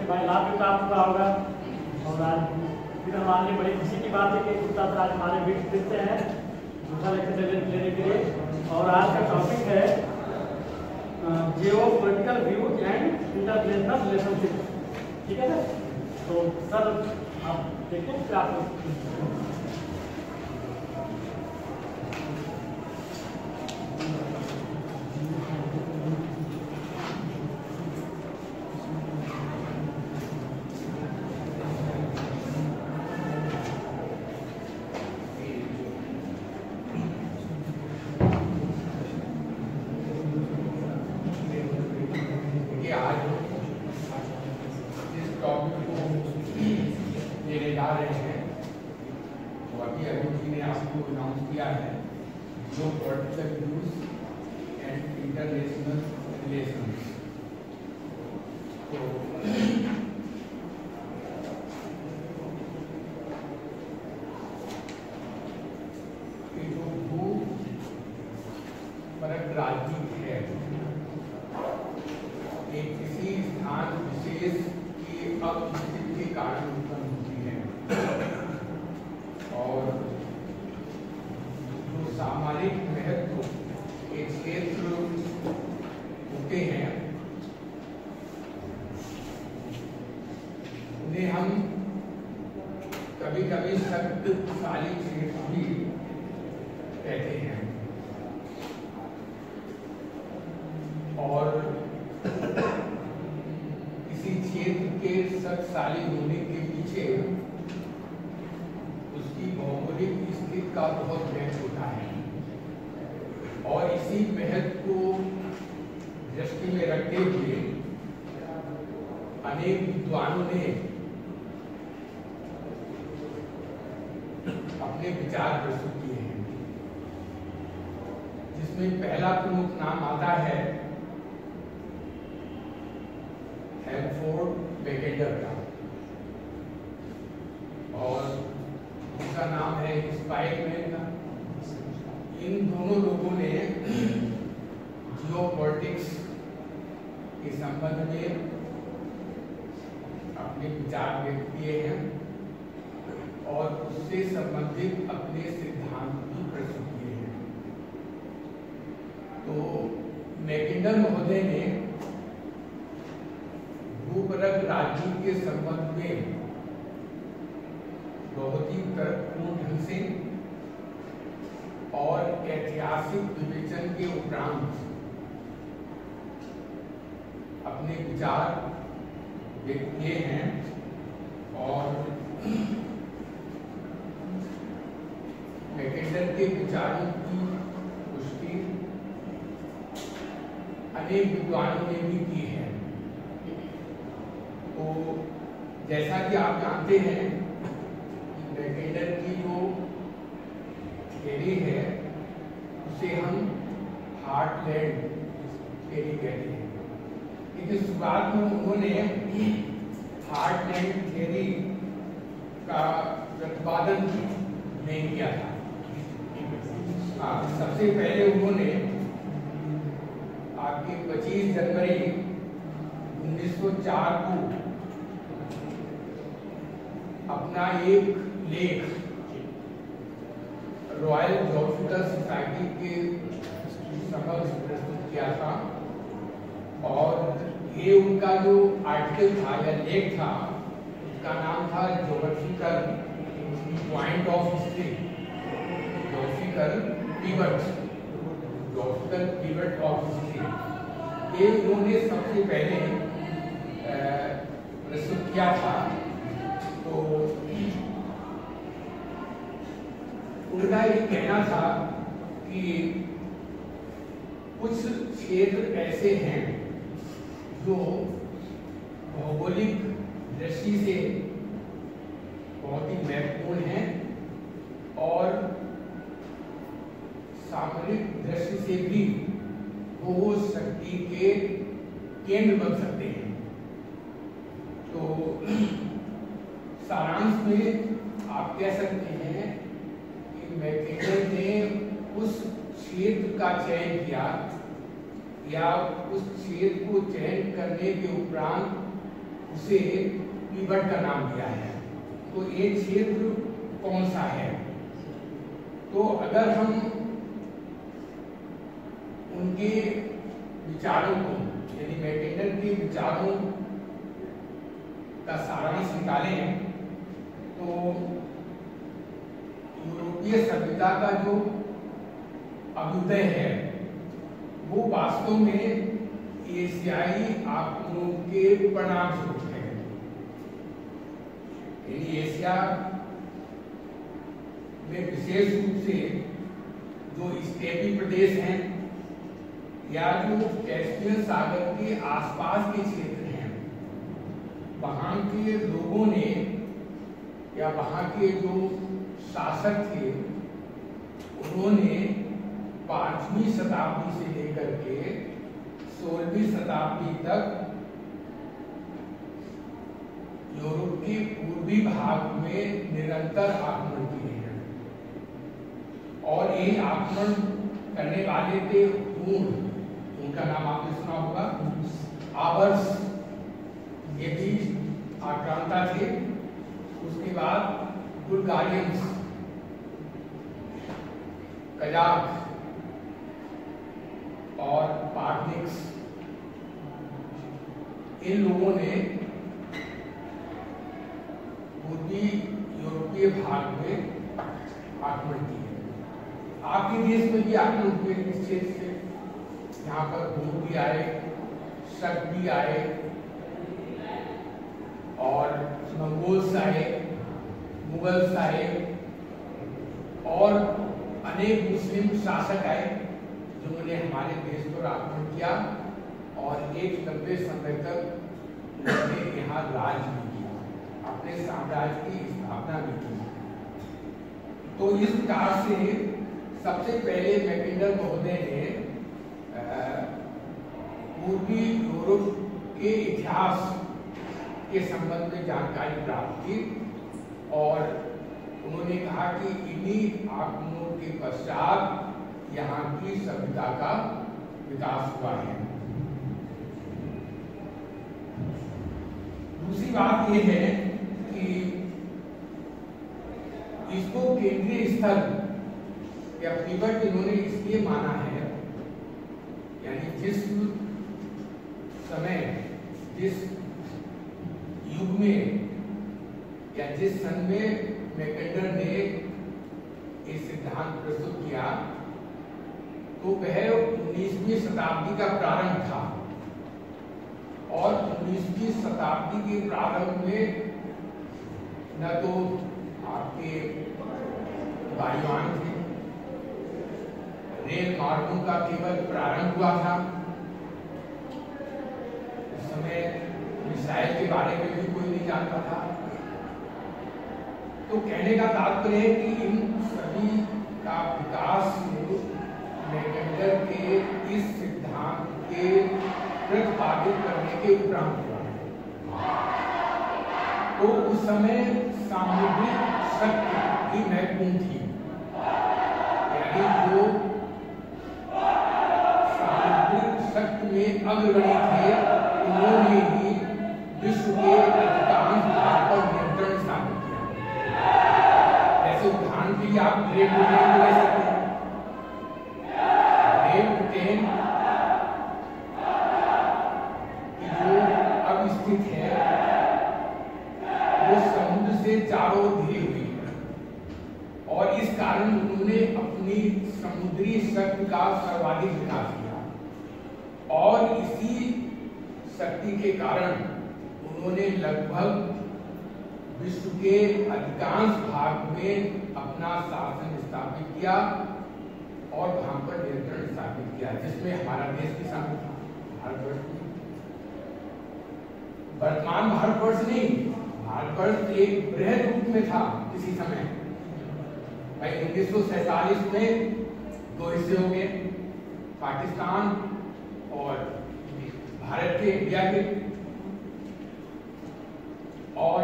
से भाई लाभ भी प्राप्त हुआ होगा। और आज फिर हमारे लिए बड़ी खुशी की बात है कि गुप्ता सर आज हमारे बीच फिरते हैं दूसरा लेक्चर लेने के लिए। और आज का टॉपिक है geopolitical views and international relationship. ठीक है सर, तो सर आप देखिए फिर आप राजनीति है एक किसी स्थान विशेष की अस्तित्व के कारण उत्पन्न होती है और जो सामाजिक महत्व एक क्षेत्र होते हैं उन्हें हम कभी-कभी शक्तिशाली क्षेत्र भी कहते हैं। और किसी क्षेत्र के शक्तिशाली होने के पीछे उसकी भौगोलिक स्थिति का बहुत महत्व होता है और इसी महत्व को दृष्टि में रखते हुए अनेक विद्वानों ने अपने विचार प्रस्तुत किए हैं, जिसमें पहला प्रमुख नाम आता है हेल्मफोर्ड मैकेंडर का और दूसरा नाम है स्पाइकमैन का। इन दोनों लोगों ने जियोपॉलिटिक्स के संबंध में अपने विचार व्यक्त किए हैं और उससे संबंधित अपने सिद्धांत भी प्रस्तुत किए हैं। तो मैकेंडर महोदय ने भूपरक राजनीति के संबंध में बहुत ही तर्कपूर्ण ढंग से और ऐतिहासिक विवेचन के उपरांत अपने विचार व्यक्त किए हैं और मैकेंडर के विचारों की पुष्टि अनेक विद्वानों ने भी की है। तो जैसा कि आप जानते हैं कि मैकेंडर की जो थ्योरी है उसे हम हार्टलैंड थ्योरी कहते हैं। लेकिन शुरुआत में उन्होंने हार्टलैंड थ्योरी का प्रतिपादन नहीं किया था। सबसे पहले उन्होंने आपके 25 जनवरी 1904 को अपना एक लेख रॉयल जोग्राफिकल सोसाइटी के समक्ष प्रस्तुत किया था और ये उनका जो आर्टिकल था या लेख था उसका नाम था geographical point of history, geographical pivot of history. ये उन्होंने सबसे पहले प्रस्तुत किया था। तो उनका ये कहना था कि कुछ क्षेत्र ऐसे हैं जो भौगोलिक दृष्टि से बहुत ही महत्वपूर्ण हैं और सामरिक दृष्टि से भी वो शक्ति के केंद्र बन सकते हैं। तो सारांश में आप कह सकते हैं कि मैकेंडर ने उस क्षेत्र का चयन किया या उस क्षेत्र को चयन करने के उपरांत उसे तिब्बत का नाम दिया है। तो ये क्षेत्र कौन सा है? तो अगर हम उनके विचारों को, यानी मैकेंडर के विचारों का सारांश निकालें तो यूरोपीय सभ्यता का जो अभ्युदय है वो वास्तव में एशियाई आक्रमणों के परिणाम स्वरूप है। यानी एशिया में विशेष रूप से जो स्टेपी प्रदेश हैं या जो कैस्पियन सागर के आसपास के क्षेत्र हैं, वहां के लोगों ने या वहां के जो शासक थे उन्होंने 5वीं शताब्दी से लेकर के 16वीं शताब्दी तक यूरोप के पूर्वी भाग में निरंतर आक्रमण किए हैं। और ये आक्रमण करने वाले थे हूण, उनका नाम आपने सुना होगा, आवर्स, ये भी आक्रांता थे। उसके बाद बुल्गारियंस, कजाक और पार्टनिक्स, इन लोगों ने पूर्वी यूरोपीय भाग में आक्रमण किए। आपके देश में भी आक्रमण हुए इस क्षेत्र से। यहाँ पर हूण भी आए, शक भी आए और मंगोल्स आए, मुगल्स आए और अनेक मुस्लिम शासक आए जिन्होंने हमारे देश पर आक्रमण किया और एक लंबे समय तक उन्होंने यहाँ राज भी किया, अपने साम्राज्य की स्थापना भी की। तो इस प्रकार से सबसे पहले मैकेंडर महोदय ने पूर्वी यूरोप के इतिहास के संबंध में जानकारी प्राप्त की और उन्होंने कहा कि इन्हीं आक्रमणों के पश्चात यहाँ की सभ्यता का विकास हुआ है। दूसरी बात यह है कि इसको केंद्रीय स्थल या तिब्बत इन्होंने इसलिए माना है, यानी जिस समय, जिस युग में या जिस सन में मैकेंडर ने ये सिद्धांत प्रस्तुत किया तो वह 19वीं शताब्दी का प्रारंभ था। और 19वीं शताब्दी के प्रारंभ में न तो आपके वायुयान थे, रेल मार्गों का केवल प्रारंभ हुआ था। उस समय मिसाइल के बारे में भी कोई नहीं जानता था। तो कहने का तात्पर्य है कि इन सभी का विकास मैकेंडर के इस सिद्धांत के प्रतिपादित करने के उपरांत हुआ। तो उस समय सामुद्रिक शक्ति की महत्वपूर्ण थी, यानी जो सामुद्रिक शक्ति में अग्रणी थे उन्होंने ही विश्व के अधिकांश भाग पर नियंत्रण स्थापित किया। जैसे उदाहरण के लिए आप ग्रेट ब्रिटेन ले सकते हैं। ग्रेट ब्रिटेन की जो अब स्थित है वो समुद्र से चारों ओर घिरी हुई है और इस कारण उन्होंने अपनी समुद्री शक्ति का सर्वाधिक विकास किया और इसी शक्ति के कारण उन्होंने लगभग विश्व के अधिकांश भाग में अपना शासन स्थापित किया और वहां पर नियंत्रण स्थापित किया, जिसमें हमारा देश भी शामिल था, भारतवर्ष। वर्तमान भारतवर्ष नहीं, भारतवर्ष एक बृहद रूप में था किसी समय। भाई 1947 में दो हिस्से हो गए, पाकिस्तान और भारत के, इंडिया के। और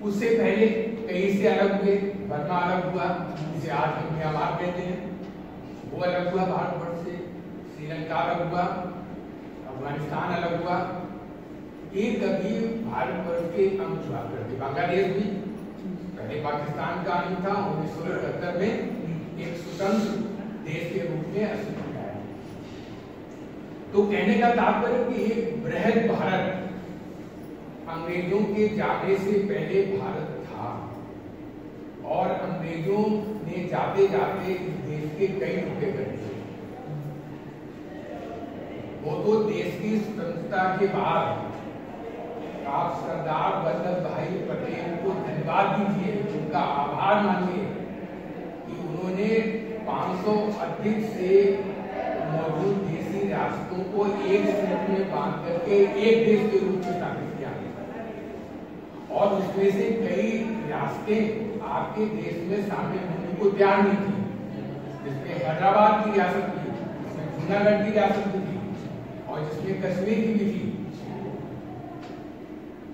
उससे पहले कई से अलग हुए, बर्मा अलग हुआ जिसे आज हम म्यांमार कहते हैं, वो अलग हुआ भारतवर्ष से, श्रीलंका अलग हुआ, अफगानिस्तान अलग हुआ। ये कभी भारतवर्ष के अंग हुआ करते। बांग्लादेश भी पहले पाकिस्तान का अंग था, 1977 में एक स्वतंत्र देश के रूप में अस्तित्व में आया। तो कहने का तात्पर्य कि एक बृहद भारत अंग्रेजों के जाने से पहले भारत था, और अंग्रेजों ने जाते जाते इस देश के कई टुकड़े कर दिए। वो तो देश की स्वतंत्रता के बाद आप सरदार वल्लभ भाई पटेल को धन्यवाद दीजिए, उनका आभार मानिए कि उन्होंने 500 अधिक से मौजूद देशी रियासतों को एक सूत्र में बांध करके एक देश के रूप में स्थापित किया, और उसमें से कई रियासतें आपके देश में शामिल होने को तैयार नहीं थी, जिसमें हैदराबाद की रियासत थी, जिसमें जूनागढ़ की रियासत भी थी, और जिसमें कश्मीर की भी थी।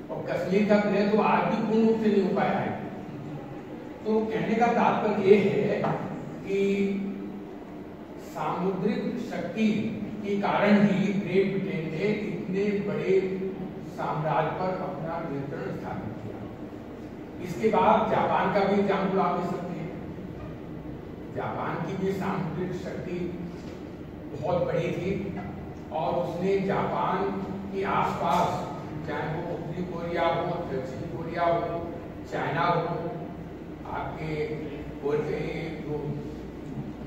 और कश्मीर का क्रय तो आज भी पूर्ण रूप से नहीं हो पाया है। तो कहने का तात्पर्य यह है कि सामुद्रिक शक्ति के कारण ही ग्रेट ब्रिटेन ने इतने बड़े साम्राज्य पर अपना नियंत्रण स्थापित किया। इसके बाद जापान का भी एग्जाम्पल आप ले सकते हैं। जापान की भी सामुद्रिक शक्ति बहुत बड़ी थी, और उसने जापान के आसपास, चाहे वो उत्तरी कोरिया हो, दक्षिण कोरिया हो, चाइना हो, आपके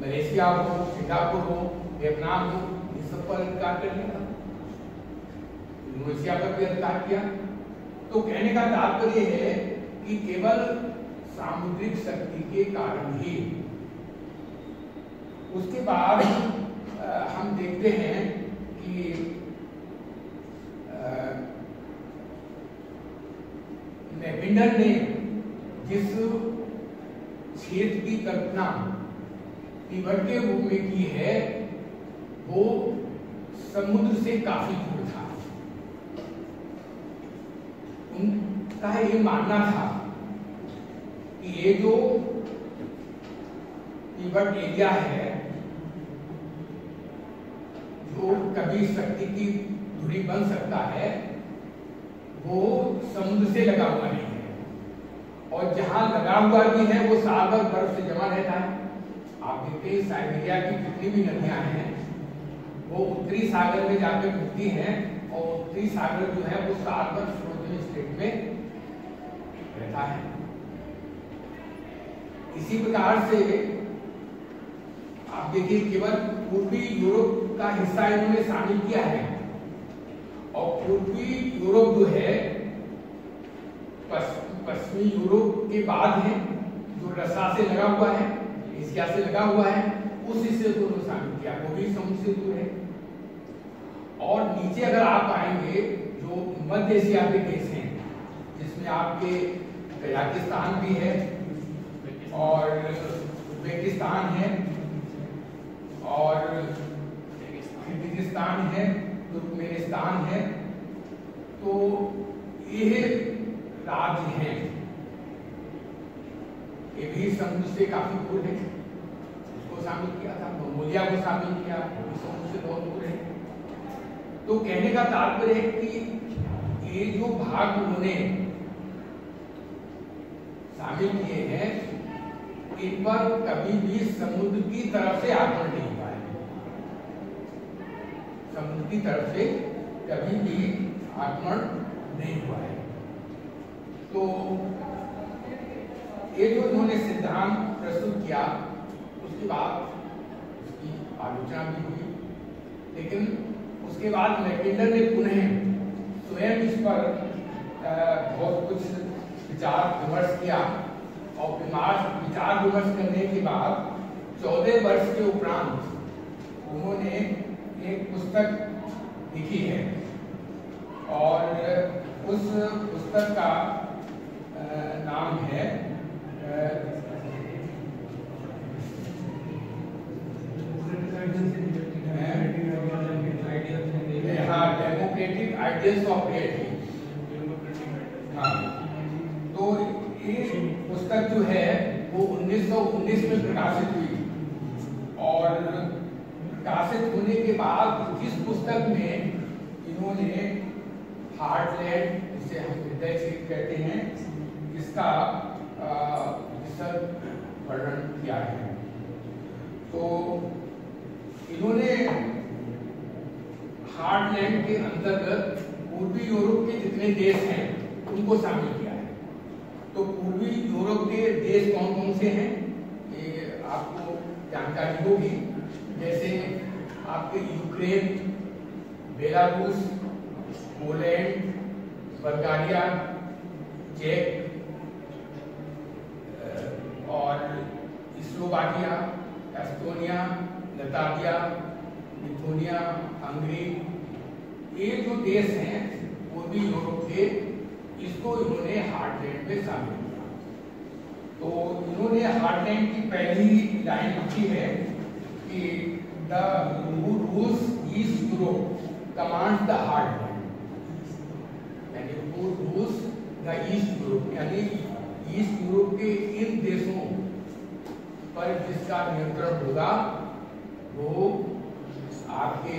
मलेशिया हो, सिंगापुर हो, वियतनाम हो, इन सब पर अधिकार कर लिया, इंडोनेशिया पर भी अधिकार किया। तो कहने का तात्पर्य है कि केवल सामुद्रिक शक्ति के कारण ही। उसके बाद हम देखते हैं कि मैकिंडर ने जिस क्षेत्र की कल्पना तिब्बत के रूप में की है, वो समुद्र से काफी दूर था। उनका ये मानना था कि ये जो तिब्बत एरिया है, जो कभी शक्ति की धुरी बन सकता है, वो समुद्र से लगा हुआ नहीं है, और जहां लगा हुआ भी है वो साल भर बर्फ से जमा रहता है। आप देखते हैं साइबेरिया की जितनी भी नदियां हैं वो उत्तरी सागर में जाकर मिलती हैं, और उत्तरी सागर जो है वो साल भर फ्रोजन स्टेट में रहता है। इसी प्रकार से आप देखिए केवल पूर्वी यूरोप का हिस्सा इन्होंने शामिल किया है, और पूर्वी यूरोप जो है पश्चिमी यूरोप के बाद है, जो रसा से लगा हुआ है, एशिया से लगा हुआ है, उस हिस्से को उन्होंने शामिल किया, वो भी समुद्र से दूर है। और नीचे अगर आप आएंगे, जो मध्य एशिया के देश हैं, जिसमें आपके कजाकिस्तान भी है, और उज्बेकिस्तान है, और किर्गिस्तान है, तुर्कमेनिस्तान है, तो ये राज्य हैं, ये भी समुद्र से काफी दूर है। उसको शामिल किया था, मंगोलिया को शामिल किया, समुद्र से बहुत दूर है। तो कहने का तात्पर्य है कि ये जो भाग उन्होंने शामिल किए हैं, इन पर कभी भी समुद्र की तरफ से आक्रमण नहीं हुआ है। समुद्र की तरफ से कभी भी आक्रमण नहीं हुआ है। तो ये जो इन्होंने सिद्धांत प्रस्तुत किया, उसके बाद उसकी आलोचना भी हुई, लेकिन उसके बाद मैकिंडर ने पुनः स्वयं इस पर बहुत कुछ विचार विमर्श किया, और विचार विमर्श करने के बाद 14 वर्ष के उपरांत उन्होंने एक पुस्तक लिखी है, और उस पुस्तक का नाम है डेमोक्रेटिक आइडियल्स ऑफ क्रिएटिविटी। हाँ, तो ये पुस्तक जो है वो 1919 में प्रकाशित हुई, और प्रकाशित होने के बाद इस पुस्तक में इन्होंने हार्टलैंड, जिसे हम हृदय क्षेत्र कहते हैं, इसका विस्तृत वर्णन किया है। तो इन्होंने हार्टलैंड के अंतर्गत पूर्वी यूरोप के जितने देश हैं उनको शामिल किया है। तो पूर्वी यूरोप के देश कौन कौन से हैं ये आपको जानकारी होगी। जैसे आपके यूक्रेन, बेलारूस, पोलैंड, बल्गारिया, चेक और Slovakia, Estonia, Latvia, Lithuania, Hungary, ये जो देश हैं पूर्वी यूरोप के, इसको इन्होंने हार्टलैंड में शामिल किया। तो इन्होंने हार्टलैंड की पहली लाइन लिखी है कि द रूस east Europe commands the heartland, यानी रूस द ईस्ट यूरोप, यानी ईस्ट यूरोप के इन देशों पर जिसका नियंत्रण होगा वो आपके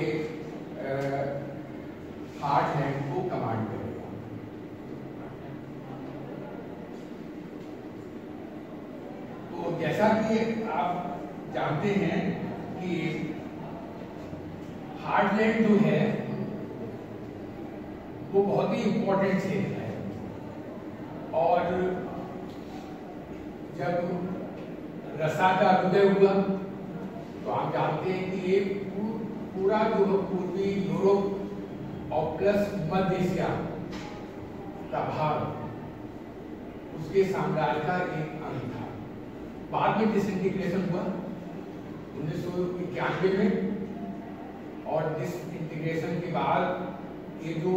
हार्टलैंड को कमांड करेगा। तो जैसा कि आप जानते हैं कि हार्टलैंड जो है वो बहुत ही इंपॉर्टेंट क्षेत्र है, और जब रसा का हृदय हुआ तो आप जानते हैं कि ये पूरा जो पूर्वी यूरोप और प्लस मध्य एशिया का भाग उसके साम्राज्य का एक अंग था। बाद में डिसइंटीग्रेशन हुआ 1991 में, और डिसइंटीग्रेशन के बाद ये जो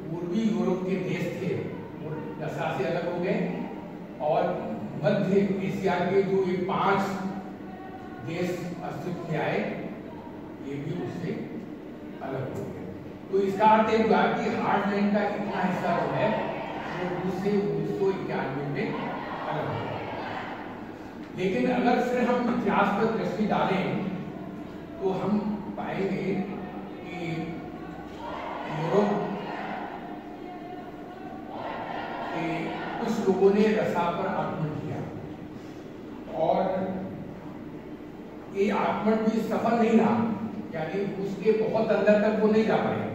पूर्वी यूरोप के देश थे वो रसा से अलग हो गए, और मध्य एशिया के जो ये 5 देश अस्तित्व में आए ये भी उससे अलग हो गए। तो इसका अर्थ एक हुआ कि हार्टलैंड का इतना हिस्सा जो है वो रूस से 1991 में अलग हो गया। लेकिन अगर फिर हम इतिहास पर दृष्टि डालें तो हम पाएंगे कि यूरोप के कुछ लोगों ने रसा पर आक्रमण किया, और ये आक्रमण भी सफल नहीं रहा, यानी उसके बहुत अंदर तक वो नहीं जा पाए,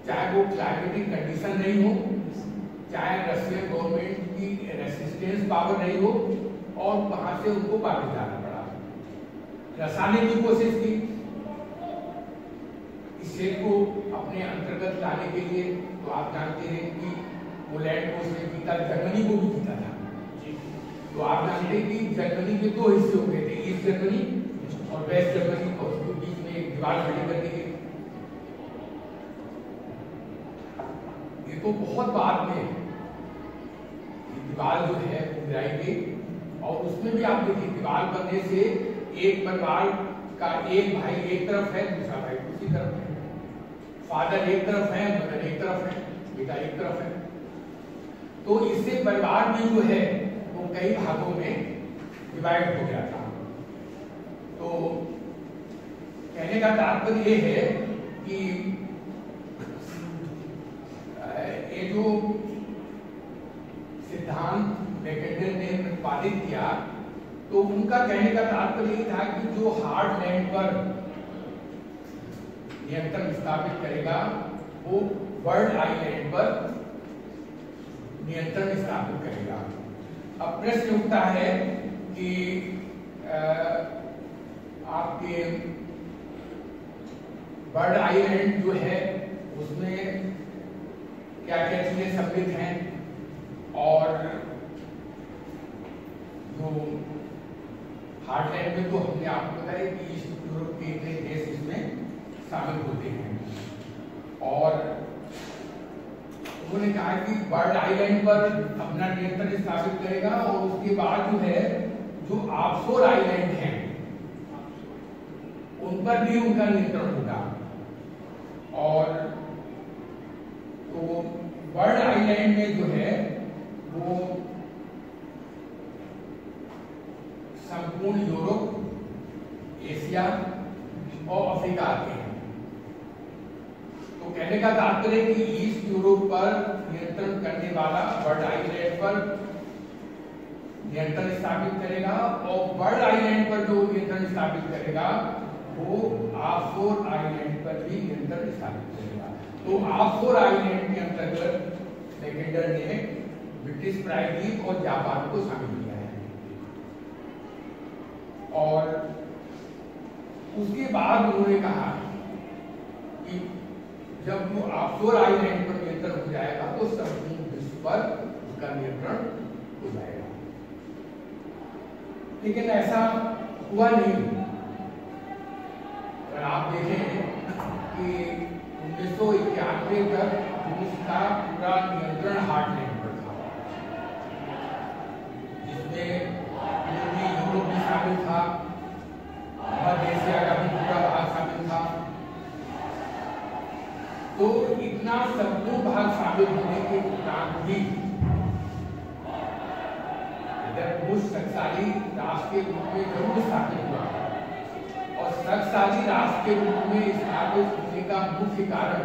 चाहे वो क्लाइमेटिक कंडीशन नहीं हो, चाहे रशियन गवर्नमेंट की रेसिस्टेंस पावर नहीं हो, और वहां से उनको वापस जाना पड़ा। रसा ने भी कोशिश की इस क्षेत्र को अपने अंतर्गत लाने के लिए। तो आप जानते हैं कि पोलैंड को उसने जीता, जर्मनी को भी जीता था। तो आप जानते हैं कि जर्मनी के 2 हिस्से हो गए थे, ईस्ट जर्मनी और वेस्ट जर्मनी, और उसके बीच में एक दीवार खड़ी कर दी गई। ये तो बहुत बाद में दीवार जो है गिराई गई, और उसमें भी आप देखिए दीवार बनने से एक परिवार का एक भाई एक तरफ है, दूसरा भाई दूसरी तरफ है, फादर एक तरफ है, मदर एक तरफ है, बेटा एक तरफ है। तो इससे परिवार भी जो है वो कई भागों में डिवाइड हो गया था। तो कहने का तात्पर्य ये है कि ये जो सिद्धांत मैकेंडल ने प्रतिपादित किया, तो उनका कहने का तात्पर्य ये था कि जो हार्टलैंड पर नियंत्रण स्थापित करेगा वो वर्ल्ड आइलैंड पर नियंत्रण स्थापित करेगा। अब प्रश्न उठता है कि आपके बर्ड आइलैंड जो है उसमें क्या क्या चीजें सम्मिलित हैं, और जो हार्टलैंड में तो हमने आपको बताया कि ईस्ट यूरोप के इतने देश इसमें शामिल होते हैं। और उन्होंने कहा कि बर्ड आइलैंड पर अपना नियंत्रण स्थापित करेगा, और उसके बाद जो है जो ऑफशोर आइलैंड हैं उन पर भी उनका नियंत्रण होगा। और तो बर्ड आइलैंड में जो है वो संपूर्ण यूरोप, एशिया और अफ्रीका आते हैं। तो कहने का तात्पर्य कि ईस्ट पर नियंत्रण करने वाला बर्ड आइलैंड पर नियंत्रण स्थापित करेगा, और बर्ड आइलैंड पर जो नियंत्रण स्थापित करेगा वो ऑफशोर आइलैंड पर भी नियंत्रण स्थापित करेगा। तो ऑफशोर आइलैंड के अंतर्गत मैकेंडर ने ब्रिटिश प्रायद्वीप और जापान को शामिल किया है। और उसके बाद उन्होंने कहा कि जब वो ऑफशोर आइलैंड पर नियंत्रण हो जाएगा तो संपूर्ण विश्व पर उसका नियंत्रण हो जाएगा। लेकिन ऐसा हुआ नहीं। अगर आप देखें कि 1991 तक रूस का पूरा नियंत्रण हार्टलैंड पर था, जिसमें यूरोप भी शामिल था, मध्य एशिया का भी पूरा भाग शामिल था। तो इतना संपूर्ण भाग शामिल होने के उपरांत भी रूस शक्तिशाली राष्ट्र के रूप में जरूर स्थापित हुआ, और शक्तिशाली राष्ट्र के रूप में स्थापित होने का मुख्य कारण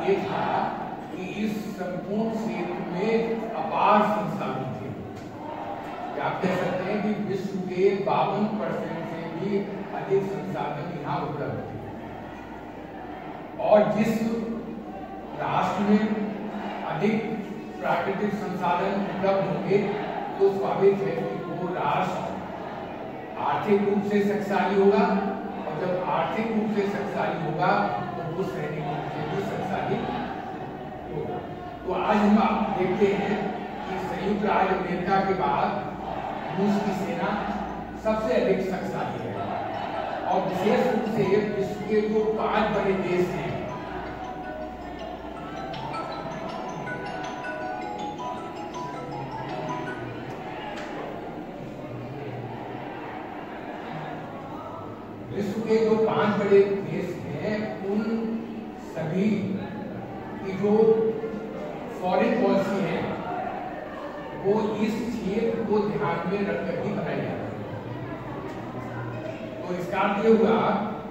ये था कि इस संपूर्ण क्षेत्र में अपार संसाधन थे। आप कह सकते हैं कि विश्व के 52% से भी अधिक संसाधन यहाँ उपलब्ध थे, और जिस राष्ट्र में अधिक प्राकृतिक संसाधन उपलब्ध होंगे तो स्वाभाविक है कि वो राष्ट्र आर्थिक रूप से शक्तिशाली होगा, और जब आर्थिक रूप से शक्तिशाली होगा तो वो सैनिक रूप से भी शक्तिशाली होगा। तो आज हम देखते हैं कि संयुक्त राज्य अमेरिका के बाद रूस की सेना सबसे अधिक शक्तिशाली है, और विशेष रूप से विश्व के जो 5 बड़े देश हैं, विश्व के जो 5 बड़े देश हैं, उन सभी की जो फॉरेन पॉलिसी है वो इस क्षेत्र को ध्यान में रखकर ही बनाई जाती है। तो इसका अर्थ ये हुआ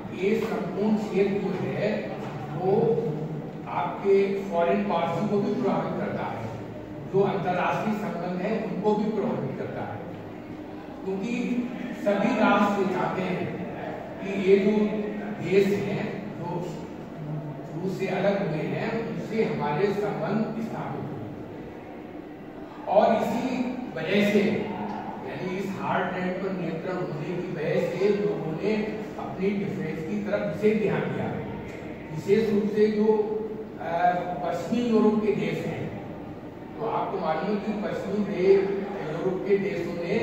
कि ये संपूर्ण क्षेत्र जो है वो आपके फॉरेन पॉलिसी को भी प्रभावित करता है, जो अंतर्राष्ट्रीय संबंध है उनको भी प्रभावित करता है, क्योंकि सभी राष्ट्र चाहते हैं कि ये जो देश हैं जो रूस से अलग हुए हैं उनसे हमारे संबंध स्थापित हो, और इसी वजह से यानी इस हार्टलैंड पर नियंत्रण होने की वजह से लोगों ने अपनी डिफेंस की तरफ विशेष ध्यान दिया। विशेष रूप से जो पश्चिमी यूरोप के देश हैं, तो आपको मालूम है कि पश्चिमी यूरोप के देशों ने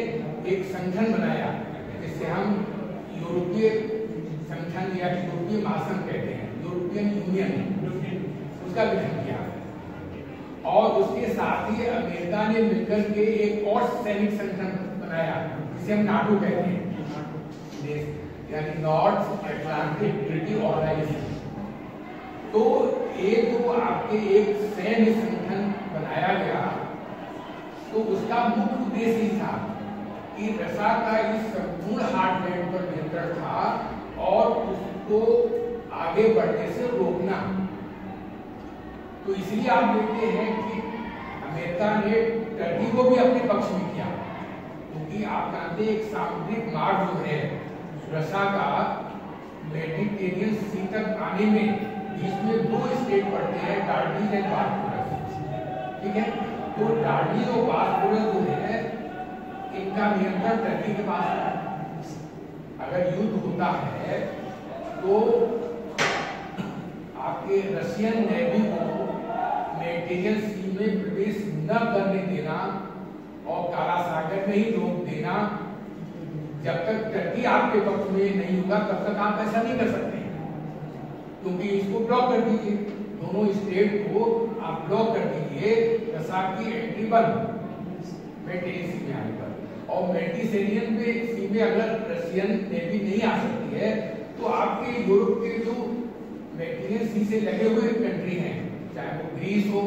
एक संगठन बनाया जिससे हम यूरोपीय संगठन या यूरोपीय महासंघ कहते हैं, यूरोपियन यूनियन, उसका गठन किया, और उसके साथ ही अमेरिका ने मिलकर के एक और सैनिक संगठन बनाया जिसे हम नाटो कहते हैं, यानी नॉर्थ अटलांटिक ट्रीटी ऑर्गेनाइजेशन। तो ये जो आपके एक सैन्य संगठन बनाया गया, तो उसका मुख्य उद्देश्य ही था कि रसा का इस संपूर्ण हार्टलैंड पर नियंत्रण था और उसको आगे बढ़ने से रोकना। तो इसलिए आप देखते हैं कि अमेरिका ने टर्की को भी अपने पक्ष में किया, क्योंकि आप जानते हैं एक सामुद्रिक मार्ग जो है रसा का मेडिटेरियन सी तक आने में बीच में 2 स्टेट पड़ते हैं, डार्डीज एंड बारबोरस, ठीक है। तो डार्डीज और बारबोरस जो है इनका नियंत्रण टर्की के पास है। अगर युद्ध होता है तो आपके रशियन नेवी को मेडिटेरियन सी में प्रवेश न करने देना और काला सागर में ही रोक देना, जब तक टर्की आपके पक्ष में नहीं होगा तब तक आप ऐसा नहीं कर सकते, क्योंकि इसको ब्लॉक कर दीजिए, दोनों स्टेट को आप ब्लॉक कर दीजिए, रसा की एंट्री बंद मेडिटेरियन सी में आने पर। और मेडिटेरियन सी में अगर रशियन नेवी नहीं आ सकती है तो आपके यूरोप के जो मेडिटेरियन सी से लगे हुए कंट्री हैं, चाहे वो ग्रीस हो,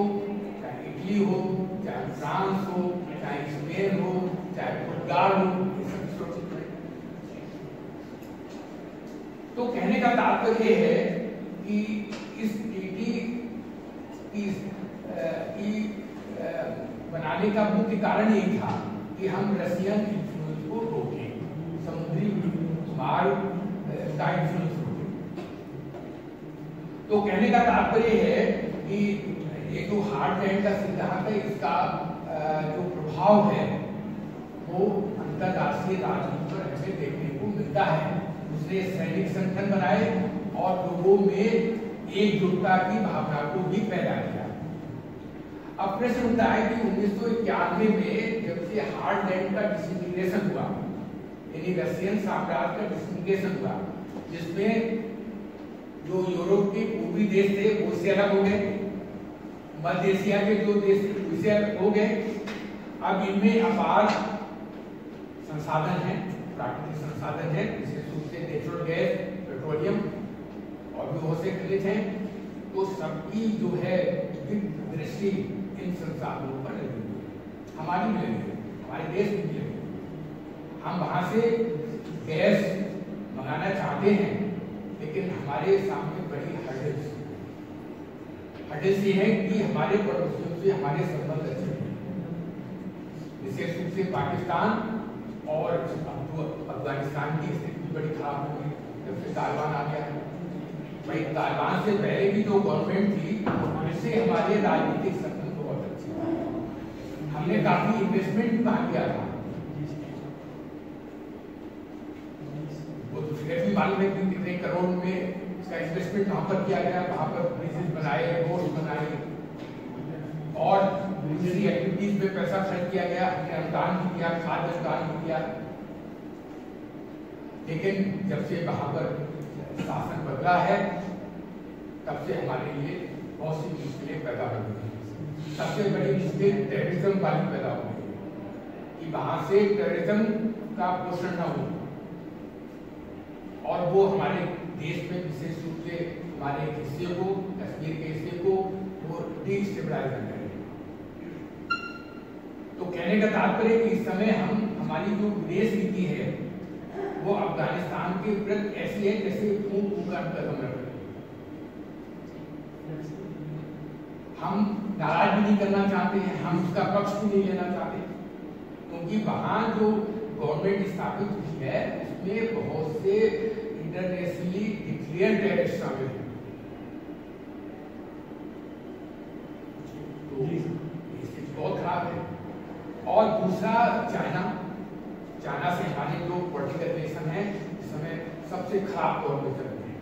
चाहे इटली हो, चाहे फ्रांस हो, चाहे स्पेन हो, चाहे पुर्तगाल हो, ये सब सुरक्षित है। तो कहने का तात्पर्य है कि इस ट्रीटी की बनाने का मुख्य कारण यही था कि हम रशियन इन्फ्लुएंस को रोकें, समुद्री मार्ग का इन्फ्लुएंस रोकें। तो कहने का तात्पर्य है कि ये जो हार्टलैंड का सिद्धांत है, इसका जो प्रभाव है वो अंतरराष्ट्रीय राजनीति पर हमें देखने को मिलता है। उसने सैनिक संगठन बनाए और लोगों में एकजुटता की भावना को भी पैदा किया। अब प्रश्न उठता है कि 1991 में जब से हार्टलैंड का डिसइंटीग्रेशन हुआ, यानी रशियन साम्राज्य का डिसइंटीग्रेशन हुआ, जिसमें जो यूरोप के पूर्वी देश थे वो इससे अलग हो गए, मध्य एशिया के जो देश थे उससे अलग हो गए। अब इनमें अपार संसाधन है, प्राकृतिक संसाधन है, विशेष रूप से नेचुरल गैस, पेट्रोलियम और भी बहुत से खनिज हैं। तो सबकी जो है दृष्टि इन संसाधनों पर लगी हुई है, हमारी भी लगी है, हमारे देश में भी लगी है। हम वहां से गैस मंगाना चाहते हैं, लेकिन हमारे सामने बड़ी हर्डल्स ये है कि हमारे पड़ोसियों से हमारे संबंध अच्छे हैं, विशेष रूप से पाकिस्तान और अफगानिस्तान की स्थिति बड़ी खराब हो गई जब से तालिबान आ गया है। भाई तालिबान से पहले भी जो गवर्नमेंट थी उससे हमारे राजनीतिक संबंध बहुत अच्छे थे, हमने काफी इन्वेस्टमेंट वहां किया था। वो तो फिगर भी मालूम है कि कितने करोड़ में इसका इन्वेस्टमेंट वहां पर किया गया, वहां पर ब्रिजेस बनाए, रोड बनाए और दूसरी एक्टिविटीज में पैसा खर्च किया गया, हमने अनुदान भी किया, खाद्य अनुदान भी किया। लेकिन जब से वहां पर शासन बदला है तब से हमारे लिए बहुत सी मुश्किलें पैदा हो गई हैं। सबसे बड़ी मुश्किल टेररिज्म वाली पैदा हो गई है कि वहां से टेररिज्म का पोषण न हो और वो हमारे देश में विशेष रूप से हमारे हिस्से को, कश्मीर के हिस्से को वो डिस्टेबलाइज कर रहे हैं। तो कहने का तात्पर्य कि इस समय हमारी जो विदेश नीति है वो अफगानिस्तान के प्रति ऐसी है जैसे फूंक का कदम रख रहे हैं। हम नाराज भी नहीं करना चाहते हैं, हम उसका पक्ष भी नहीं लेना चाहते, क्योंकि वहां जो गवर्नमेंट स्थापित हुई है उसमें बहुत से इंटरनेशनली डिक्लेयर्ड टेररिस्ट शामिल हैं। तो स्थिति बहुत खराब है। और दूसरा चाइना से हमारे जो पॉलिटिकल रिलेशन है इस समय सबसे खराब दौर में चल रहे हैं,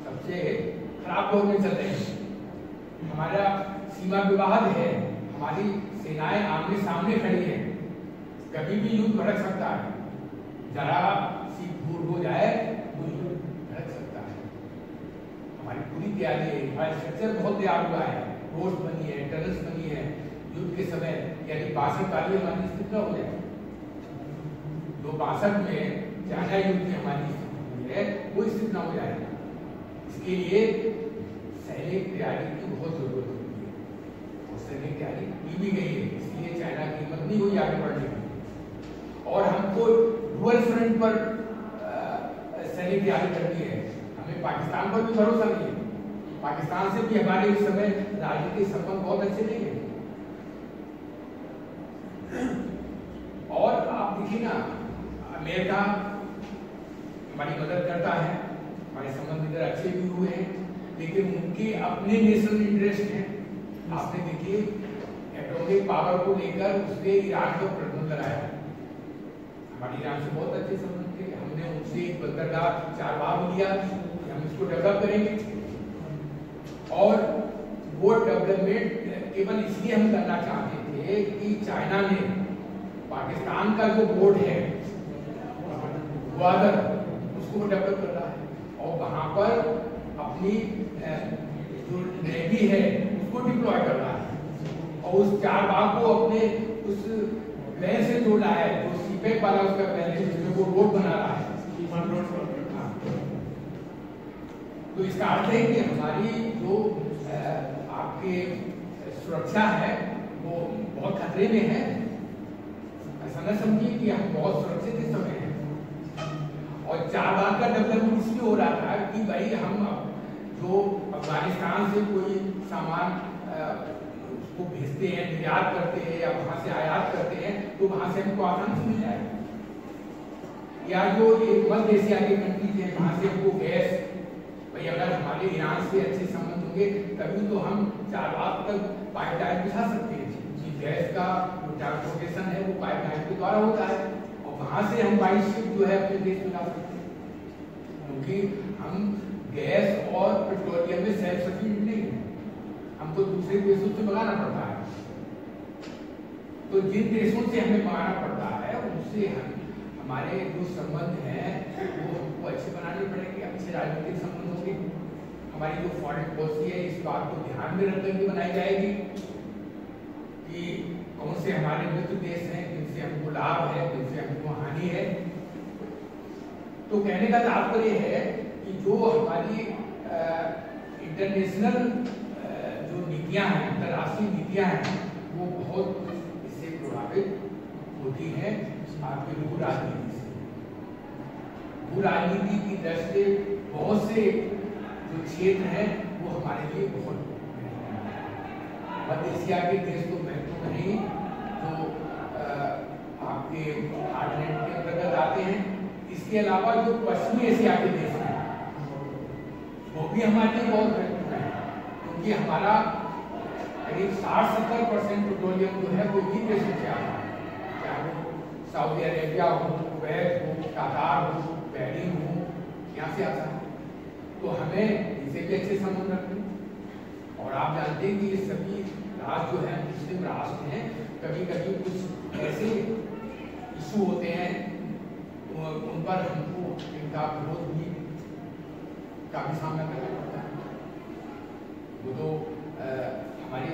सबसे खराब दौर में चल रहे हैं। हमारा सीमा विवाद है, हमारी सेनाएं आमने सामने खड़ी हैं, कभी भी युद्ध भड़क सकता है, जरा सी भूल हो जाए तो युद्ध भड़क सकता है। हमारी पूरी तैयारी है, इंफ्रास्ट्रक्चर बहुत तैयार हुआ है, रोड बनी है, टनल्स बनी है, युद्ध के समय यानी 62 वाली हमारी स्थिति हो जाए, 62 में चाइना युद्ध की हमारी स्थिति है वो स्थिति न हो जाएगा। इसके लिए सैनिक तैयारी की बहुत जरूरत होती है और सैनिक तैयारी की भी गई है, इसलिए चाइना की हिम्मत नहीं हुई आगे बढ़ने की। और हमको डुअल फ्रंट पर सैनिक तैयारी करनी है, हमें पाकिस्तान पर भी भरोसा नहीं है, पाकिस्तान से भी हमारे इस समय राजनीतिक संबंध बहुत अच्छे नहीं है। और आप देखिए ना, अमेरिका हमारी मदद करता है, हमारे संबंध इधर अच्छे भी हुए हैं, लेकिन उनके अपने नेशनल इंटरेस्ट हैं। आपने देखिए एटॉमिक पावर को लेकर उसने ईरान को प्रतिबंध लगाया, हमारे ईरान से बहुत अच्छे संबंध थे, हमने उनसे एक बंदरगाह 4 बार लिया, हम इसको डेवलप करेंगे। और वो डेवलपमेंट केवल इसलिए हम करना चाहते थे कि चाइना ने पाकिस्तान का जो पोर्ट है ग्वादर उसको डेवलप कर रहा है और वहां पर अपनी जो नेवी है उसको डिप्लॉय कर रहा है और उस 4 बाग को अपने उस प्लेन से जोड़ रहा है, जो सीपेक वाला उसका प्लेन है जिसमें वो रोड बना रहा है। तो इसका अर्थ है कि हमारी जो आपके सुरक्षा है वो बहुत खतरे में है। ऐसा न समझिए कि हम बहुत सुरक्षित इस समय हैं। और 4 बाग का डेवलपमेंट इसलिए हो रहा था कि भाई हम जो अफगानिस्तान से कोई सामान उसको भेजते हैं, निर्यात करते हैं या वहां से आयात करते हैं, तो वहां से हमको आसानी से मिल जाएगा। या जो एक मध्य एशिया की कंट्रीज है, वहां से हमको गैस, भाई अगर हमारे ईरान से अच्छे संबंध होंगे तभी तो हम चारबाग तक पाइपलाइन बिछा सकते हैं। गैस का जो ट्रांसपोर्टेशन है वो पाइपलाइन के द्वारा होता है, और वहां से हम बाई शिप जो है अपने देश में ला सकते हैं, क्योंकि हम गैस और पेट्रोलियम में सेल्फ सफिशिएंट नहीं है, हमको दूसरे देशों से मंगाना पड़ता है। तो जिन देशों से हमें मंगाना पड़ता है उनसे हमारे जो संबंध हैं वो हमको अच्छे बनाने पड़ेंगे, अच्छे राजनीतिक संबंध होंगे। हमारी जो फॉरेन पॉलिसी है इस बात को ध्यान में रखकर के बनाई जाएगी कि कौन से हमारे मित्र देश हैं जिनसे हमको लाभ है, जिनसे हमको हानि है। तो कहने का तात्पर्य है कि जो हमारी इंटरनेशनल जो नीतियां हैं, अंतर्राष्ट्रीय नीतियां हैं, वो बहुत इससे प्रभावित होती हैं आपकी भू राजनीति से। भू राजनीति की दृष्टि से बहुत से जो क्षेत्र हैं वो हमारे लिए बहुत मध्य एशिया के देश तो महत्वपूर्ण नहीं, जो आपके हार्टलैंड के अंतर्गत आते हैं। इसके अलावा जो पश्चिमी एशिया के देश हैं वो भी हमारे लिए बहुत महत्वपूर्ण है, क्योंकि हमारा करीब 60-70% पेट्रोलियम जो है वो इन्हीं देशों से आता है, चाहे वो सऊदी अरेबिया हो, कुवैत हो, कतार हो, बहरीन हो, यहाँ से आता है। तो हमें इनसे भी अच्छे संबंध रखने। और आप जानते हैं कि ये सभी राष्ट्र जो हैं मुस्लिम राष्ट्र हैं, कभी कभी कुछ ऐसे इशू होते हैं उन पर हमको इनका विरोध भी काफी सामना करना पड़ता है। वो तो हमारी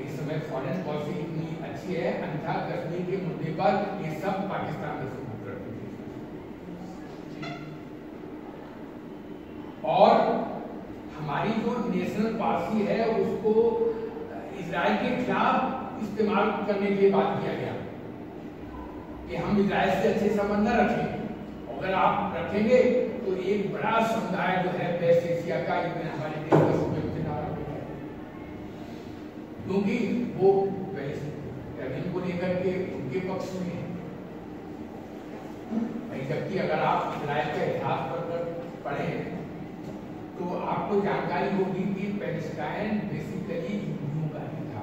इस समय फॉरेन पॉलिसी इतनी अच्छी है, अन्यथा कश्मीर के मुद्दे पर ये सब पाकिस्तान में सबूत रखते थे। और हमारी जो नेशनल पॉलिसी है उसको इजराइल के खिलाफ इस्तेमाल करने के लिए बात किया गया कि हम इजराइल से अच्छे संबंध न रखें। अगर आप रखेंगे तो एक बड़ा समुदाय जो है वेस्ट एशिया का, हमारे देश का सुरक्षा नारा है, क्योंकि वो को लेकर के उनके पक्ष में है। जबकि अगर आप इजराइल के इतिहास पर पढ़ें तो आपको जानकारी होगी कि पैलेस्टाइन बेसिकली यूदियों का ही था।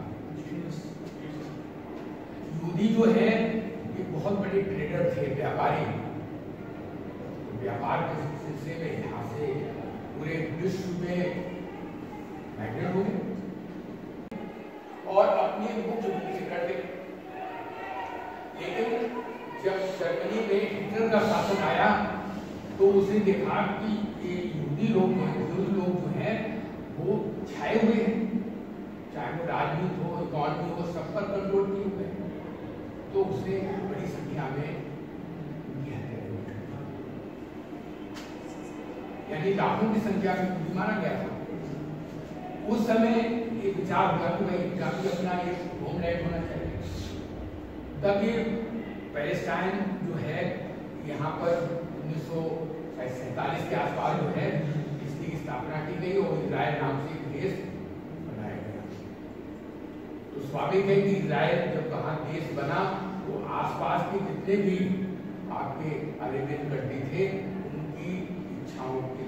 यूदी जो है ये बहुत बड़े ट्रेडर थे, व्यापारी। व्यापार के सिलसिले में यहाँ से पूरे विश्व में माइग्रेट हो गए और अपनी मुख्य से करते। लेकिन जब जर्मनी में हिटलर का शासन आया तो उसने देखा कि ये यहूदी लोग जो हैं वो छाए हुए हैं, चाहे वो राजनीति हो, इकोनॉमी हो, सब पर कंट्रोल किए हुए हैं। तो उसने बड़ी संख्या में उनकी हत्या कर दी, यानी लाखों की संख्या में मारा गया था। उस समय ये विचार हुआ कि भाई काफी अपना ये होमलैंड होना चाहिए। तब ये पैलेस्टाइन जो है यहाँ पर 1947 के आसपास जो है इसकी स्थापना की गई और इजराइल नाम से एक देश बनाया गया। तो स्वाभाविक है कि इजराइल जब वहाँ देश बना तो आसपास के जितने भी आपके अरेबियन कंट्री थे उनकी इच्छाओं के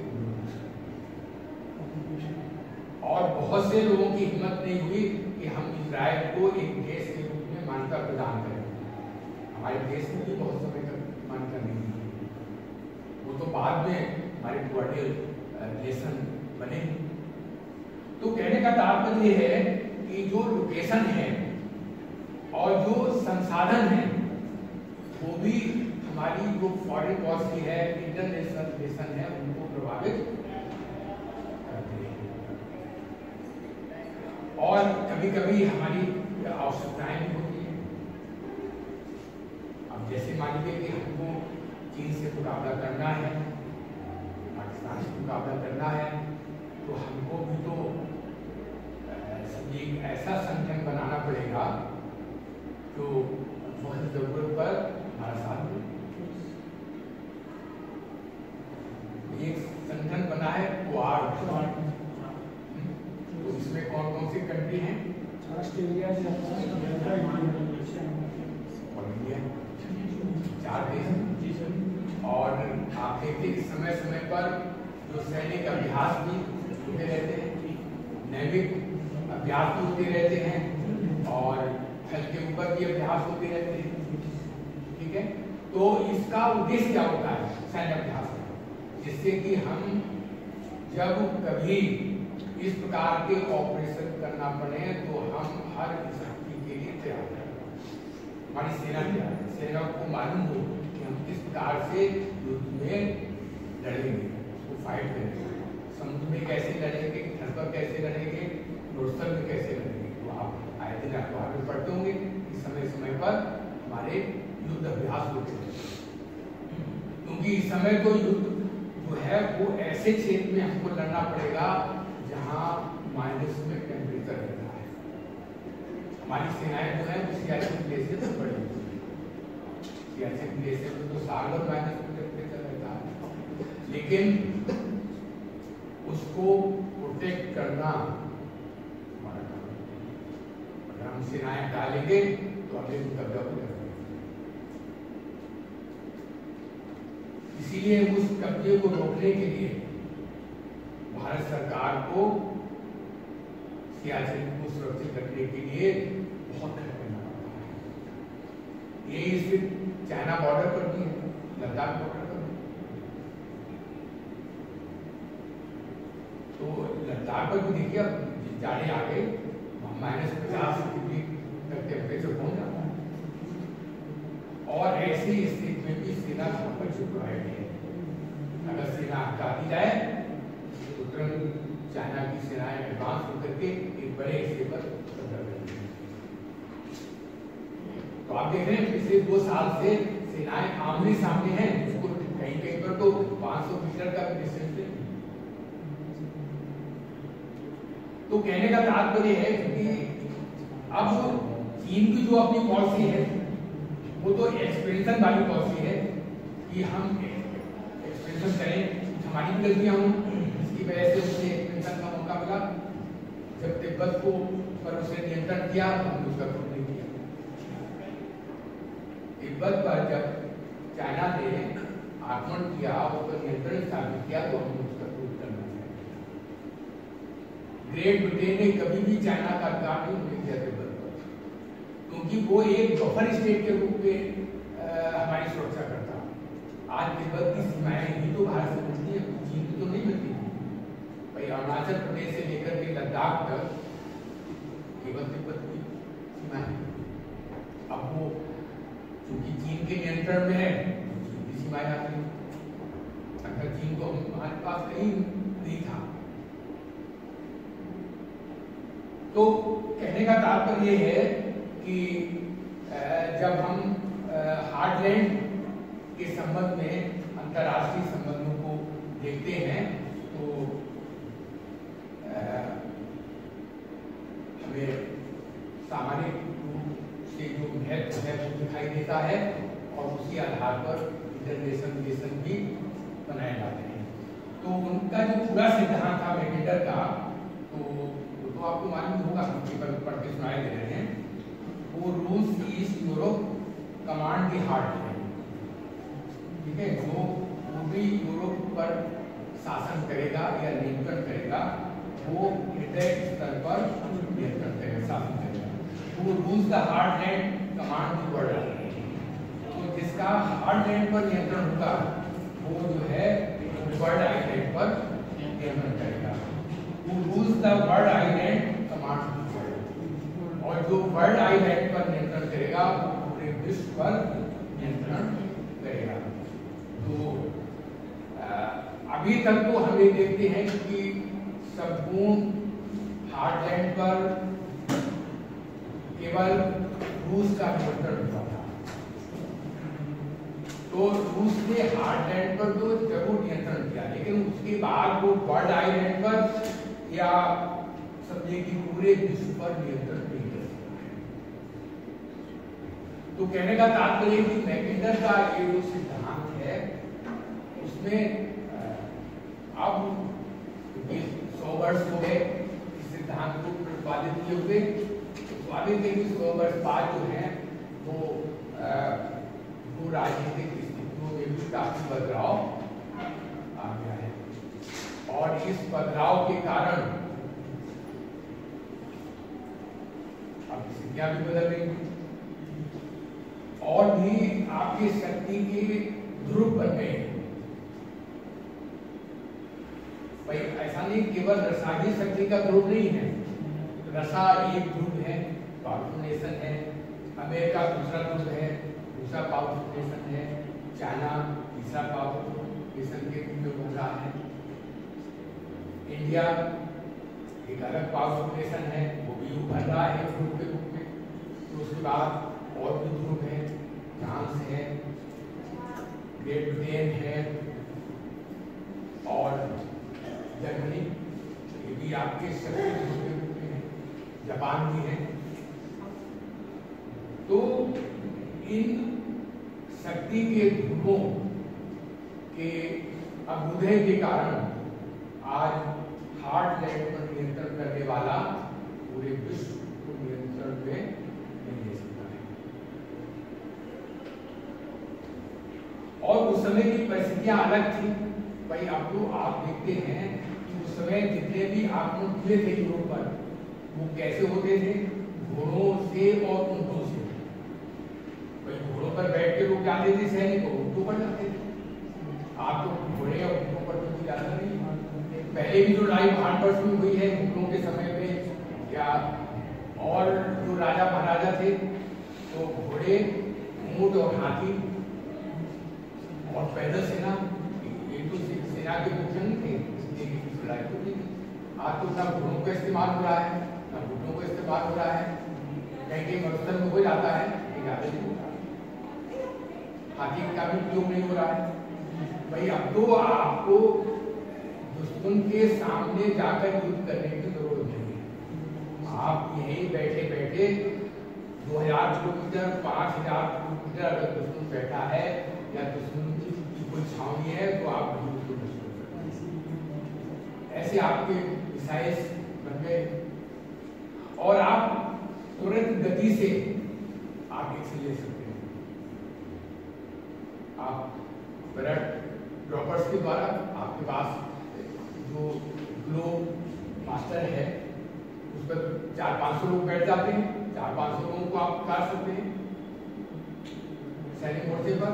और बहुत से लोगों की हिम्मत नहीं हुई कि हम इजराइल को एक देश के रूप में मान्यता प्रदान करें। हमारे देश में भी बहुत समय तक मान्यता नहीं हुई, वो तो बाद में हमारे कोऑर्डिनेल रिलेशन बने। तो कहने का तात्पर्य है कि जो लोकेशन है और जो संसाधन है वो भी हमारी जो फॉरेन पॉलिसी है, इंटरनेशनल रिलेशन है, उनको प्रभावित करते हैं। और कभी कभी हमारी आवश्यकताएं भी होती है। अब जैसे मान लीजिए कि हमको चीन से मुकाबला करना है, पाकिस्तान से मुकाबला करना है, तो हमको भी तो एक ऐसा संगठन बनाना पड़ेगा जो बहुत जरूरत पर हमारा साथ दे। एक संगठन बना है क्वाड, तो इसमें कौन कौन कंट्री हैं? ऑस्ट्रेलिया, और इंडिया, 4 देश हैं। और आप देखते हैं कि समय समय पर जो सैनिक अभ्यास भी होते रहते हैं, नैविक अभ्यास भी होते रहते हैं और थल के ऊपर भी अभ्यास होते रहते हैं। ठीक है, तो इसका उद्देश्य क्या होता है सैन्य अभ्यास का? जिससे कि हम जब कभी इस प्रकार के ऑपरेशन करना पड़े तो हम हर स्थिति के लिए तैयार हैं, हमारी सेना तैयार है, सेना को मालूम हो कि हम किस प्रकार से युद्ध में लड़ेंगे, उसको फाइट करेंगे, समुद्र में कैसे लड़ेंगे, घर पर कैसे लड़ेंगे, रोस्टर में कैसे लड़ेंगे। तो आप आए दिन अखबार में पढ़ते होंगे कि समय समय पर हमारे युद्ध अभ्यास होते हैं, क्योंकि इस समय तो युद्ध जो है वो ऐसे क्षेत्र में हमको लड़ना पड़ेगा जहां माइनस में टेम्परेचर रहता है। हमारी सेनाएं जो है वो सियाचिन ग्लेशियर पर पड़ी हुई है, सियाचिन ग्लेशियर में तो साल भर माइनस में टेम्परेचर रहता है, लेकिन उसको प्रोटेक्ट करना हमारा काम है। अगर हम सेनाएं डालेंगे तो अगले दिन कब्जा हो जाएगा। इसीलिए उस कब्जे को रोकने के लिए भारत सरकार को सियाचिन को सुरक्षित रखने के लिए बहुत खर्च करना पड़ता है। ये सिर्फ चाइना बॉर्डर पर भी है, लद्दाख बॉर्डर पर भी। तो लद्दाख पर भी देखिए अब जाने आगे -50 डिग्री तक टेम्परेचर पहुंच जाता है, और ऐसी स्थिति में भी सेना प्रोवाइड है। अगर सेना हटा दी जाए तो तुरंत चाइना की सेनाएं एडवांस होकर के एक बड़े हिस्से पर कब्जा करेंगी। तो आप देख रहे हैं पिछले 2 साल से सेनाएं आमने सामने हैं, उसको कहीं कहीं पर तो 500 मीटर का डिस्टेंस है। तो कहने का तात्पर्य है कि अब चीन की जो अपनी पॉलिसी है वो तो एक्सपेंशन वाली पॉलिसी है कि हम एक्सपेंशन करें, हमारी भी गलतियां हों, इसकी वजह से उसे एक्सपेंशन का मौका मिला। जब तिब्बत को पर उसने नियंत्रण किया तो हमने उसका विरोध नहीं किया। तिब्बत पर जब चाइना ने आक्रमण किया, उस पर नियंत्रण स्थापित किया तो हमने उसका विरोध करना चाहिए। ग्रेट ब्रिटेन ने कभी भी चाइना का अधिकार नहीं होने दिया तिब्बत पर, क्योंकि वो एक बफर स्टेट के रूप में हमारी सुरक्षा करता। आज तिब्बत की सीमाएं ही तो भारत से मिलती है, चीन की तो नहीं मिलती। भाई अरुणाचल प्रदेश से लेकर के लद्दाख तक केवल तिब्बत की सीमाएं। अब वो क्योंकि चीन के नियंत्रण में है, चीन की सीमाएं आती हैं। अगर चीन को हमारे पास कहीं नहीं था। तो कहने का तात्पर्य ये है कि जब हम हार्टलैंड के संबंध में अंतर्राष्ट्रीय संबंधों को देखते हैं तो हमें सामाजिक रूप से जो महत्व है वो दिखाई देता है, और उसी आधार पर इंटरनेशनल रिलेशन भी बनाए जाते हैं। तो उनका जो पूरा सिद्धांत था मैकेंडर का, तो आपको मालूम होगा, हम पेपर पढ़ के सुनाए दे रहे हैं। वो रूस ईस्ट यूरोप कमांड की हार्ट है, ठीक है, जो पूर्वी यूरोप पर शासन करेगा या नियंत्रण करेगा, वो हृदय स्तर पर नियंत्रण करेगा, शासन करेगा। वो रूस का हार्टलैंड कमांड की वर्ड है, तो जिसका हार्टलैंड पर नियंत्रण होगा वो जो है वर्ल्ड आइलैंड पर नियंत्रण करेगा। वो रूस का वर्ल्ड आइलैंड कमांड की वर्ड, और जो वर्ल्ड आइलैंड पर नियंत्रण करेगा पूरे विश्व पर नियंत्रण करेगा। तो अभी तक तो हम ये देखते हैं कि संपूर्ण हार्टलैंड पर केवल रूस का नियंत्रण हुआ था। तो रूस ने हार्टलैंड पर तो जरूर नियंत्रण किया, लेकिन उसके बाद वो वर्ल्ड आइलैंड पर या समझे कि पूरे विश्व पर नियंत्रण नहीं कर सकता है। तो कहने का तात्पर्य कि मैकेंडर का ये जो सिद्धांत है उसमें अब 100 वर्ष हो गए इस सिद्धांत को प्रतिपादित निष्पादित किए हुए। स्वाभाविक है कि 100 वर्ष बाद जो है वो राजनीतिक स्थितियों में भी काफी बदलाव आ गया है और इस बदलाव के कारण अब स्थितियां भी बदल रही हैं और भी आपकी शक्ति के ध्रुव बन गए हैं। भाई ऐसा नहीं केवल रसा ही शक्ति का ध्रुव नहीं है, रसा एक ध्रुव है, पावरफुल नेशन है, अमेरिका दूसरा ध्रुव है, दूसरा पावरफुल नेशन है, चाइना तीसरा पावरफुल नेशन के रूप में उभर रहा है, इंडिया एक अलग पावरफुल नेशन है, वो भी उभर रहा है ध्रुव के रूप में। तो उसके बाद और भी ध्रुव है, फ्रांस है, ग्रेट ब्रिटेन है और जर्मनी, ये भी आपके शक्ति ध्रुव के रूप में है, जापान भी है। तो इन शक्ति के ध्रुवों के अभ्युदय के कारण आज हार्टलैंड पर नियंत्रण करने वाला पूरे विश्व को नियंत्रण में नहीं ले सकता है। और उस समय की परिस्थितियां अलग थी। भाई अब तो आप देखते हैं कि उस समय जितने भी आक्रमण हुए थे यूरोप पर, वो कैसे होते थे? घोड़ों से और ऊंटों से। भाई घोड़ों पर बैठ के लोग जाते थे सैनिक, ऊंटों पर जाते थे। आप तो घोड़े और ऊंटों पर तो जाता नहीं। पहले भी जो लड़ाई भारतवर्ष में हुई है मुगलों के समय में या और जो राजा महाराजा थे, तो घोड़े, ऊंट और हाथी और पैदल सेना, ये तो सेना के मुख्य नहीं थे, इसलिए लड़ाई होती थी। आज तो ना घोड़ों का इस्तेमाल हो रहा है, ना घोड़ों का इस्तेमाल हो रहा है, कहीं कहीं मरुस्थल में हो जाता है, लेकिन ज्यादा नहीं होता। हाथी का भी उपयोग नहीं हो रहा है। भाई अब तो आपको दुश्मन के सामने जाकर युद्ध करने की जरूरत नहीं है। आप यहीं बैठे बैठे 2000 किलोमीटर 5000 किलोमीटर अगर दुश्मन बैठा है या दुश्मन की कोई छावनी है तो आप उसको नष्ट कर सकते। ऐसे आपके मिसाइल बन गए और आप तुरंत गति से आप एक्शन ले सकते हैं। आप ड्रॉपर्स के द्वारा आपके पास जो ग्लोब मास्टर है उस पर 400-500 लोग बैठ जाते हैं, 400-500 लोगों को आप उतार सकते हैं सैनिक मोर्चे पर।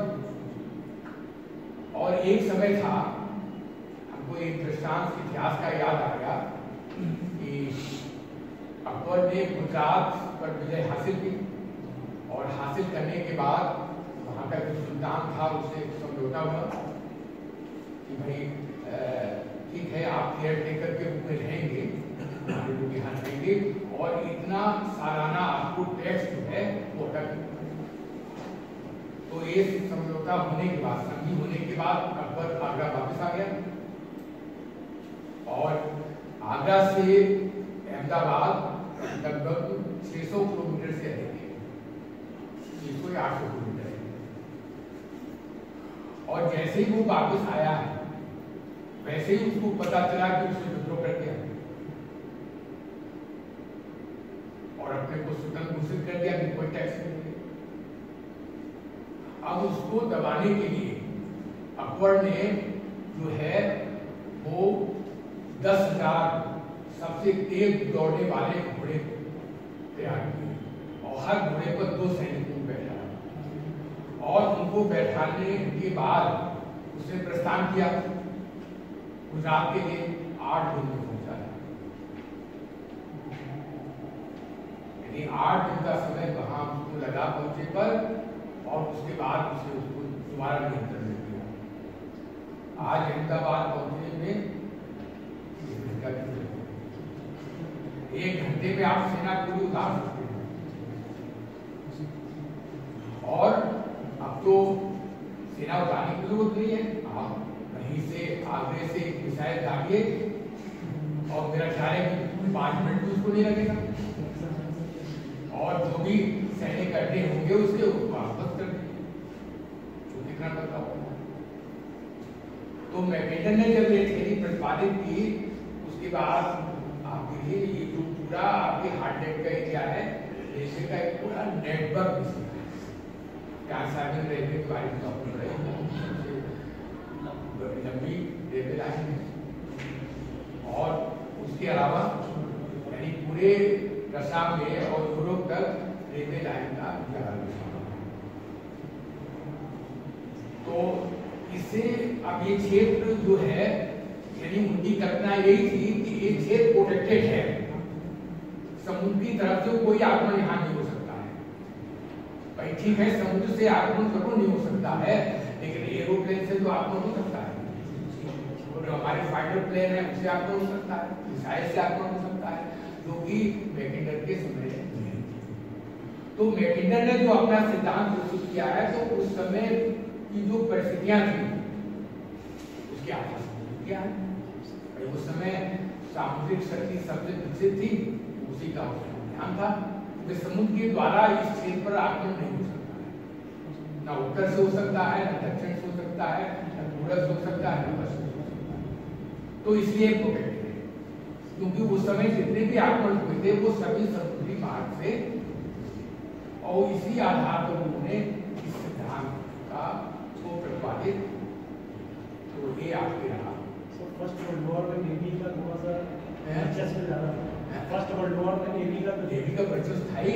और एक समय था, हमको एक दृष्टांत इतिहास का याद आ गया कि अकबर ने गुजरात पर विजय हासिल की और हासिल करने के बाद वहां का जो सुल्तान था उससे समझौता हुआ कि भाई ठीक है, आप केयर टेकर के रूप में रहेंगे, हमारे लोग यहाँ रहेंगे और इतना सालाना आपको टैक्स जो है वो हटा। तो ये समझौता होने के बाद, संधि होने के बाद अकबर आगरा वापस आ गया और आगरा से अहमदाबाद लगभग 600 किलोमीटर से अधिक है, 600 या 800 किलोमीटर है। और जैसे ही वो वापस आया है वैसे ही उसको पता चला कि उसने विद्रोह कर दिया और अपने को सुल्तान घोषित कर दिया कि कोई टैक्स नहीं है। अब उसको दबाने के लिए अकबर ने जो है वो 10,000 सबसे तेज दौड़ने वाले घोड़े तैयार किए और हर घोड़े पर 2 सैनिकों को बैठा और उनको बैठाने के बाद उसने प्रस्थान किया गुजरात के लिए। 8 दिन में पहुंचा है, यानी 8 दिन का समय वहां उसको लगा पहुंचे पर और उसके बाद उसे उसको दोबारा नियंत्रण में किया। आज अहमदाबाद पहुंचने में 1 घंटे में आप सेना पूरी उतार सकते हैं। और अब तो सेना उतारने की जरूरत नहीं है, आप वहीं से आगरे से मिसाइल दागिए और मेरा ख्याल है कि 5 मिनट भी उसको नहीं लगेगा और जो भी सैनिक अड्डे होंगे उसके वापस कर देंगे, तो कितना पता होगा। तो मैकेंडन ने जब ये थ्योरी प्रतिपादित की उसके बाद आप देखिए ये जो पूरा आपके हार्टेड का एरिया है, रेलवे का एक पूरा नेटवर्क रेलवे के बारे में आपको लंबी रेलवे लाइन है। और उसके अलावा यानी पूरे रसा में और यूरोप तक रेलवे लाइन का तो इससे अब ये क्षेत्र जो है यानी उनकी कल्पना यही थी कि ये क्षेत्र प्रोटेक्टेड है, समुद्र की तरफ से कोई आक्रमण यहाँ नहीं हो सकता है। भाई ठीक है, समुद्र से आक्रमण जरूर नहीं हो सकता है, लेकिन एरोप्लेन से तो आक्रमण हो सकता है, जो हमारे फाइटर प्लेन है उससे आक्रमण हो सकता है, मिसाइल से आक्रमण हो सकता है, जो कि मैकेंडर के समय तो मैकेंडर ने जो अपना सिद्धांत प्रस्तुत किया है तो उस समय की जो परिस्थितियां थी उसके आधार पर किया है। उस समय सामुद्रिक शक्ति सबसे विकसित थी, उसी का ध्यान था कि समुद्र के द्वारा इस क्षेत्र पर आक्रमण नहीं हो सकता है, ना उत्तर से हो सकता है, ना दक्षिण से हो सकता है, ना पूरब से हो सकता है, ना पश्चिम से हो सकता है। तो इसलिए प्रोटेक्टेड है, क्योंकि उस समय जितने भी आक्रमण हुए थे वो सभी समुद्री मार्ग से, और इसी आधार पर उन्होंने इस सिद्धांत का को प्रतिपादित तो ये आपके रहा। फर्स्ट वर्ल्ड वॉर में नेवी का थोड़ा सा वर्चस्व ज़्यादा था। फर्स्ट वर्ल्ड वॉर में नेवी का वर्चस्व था ही।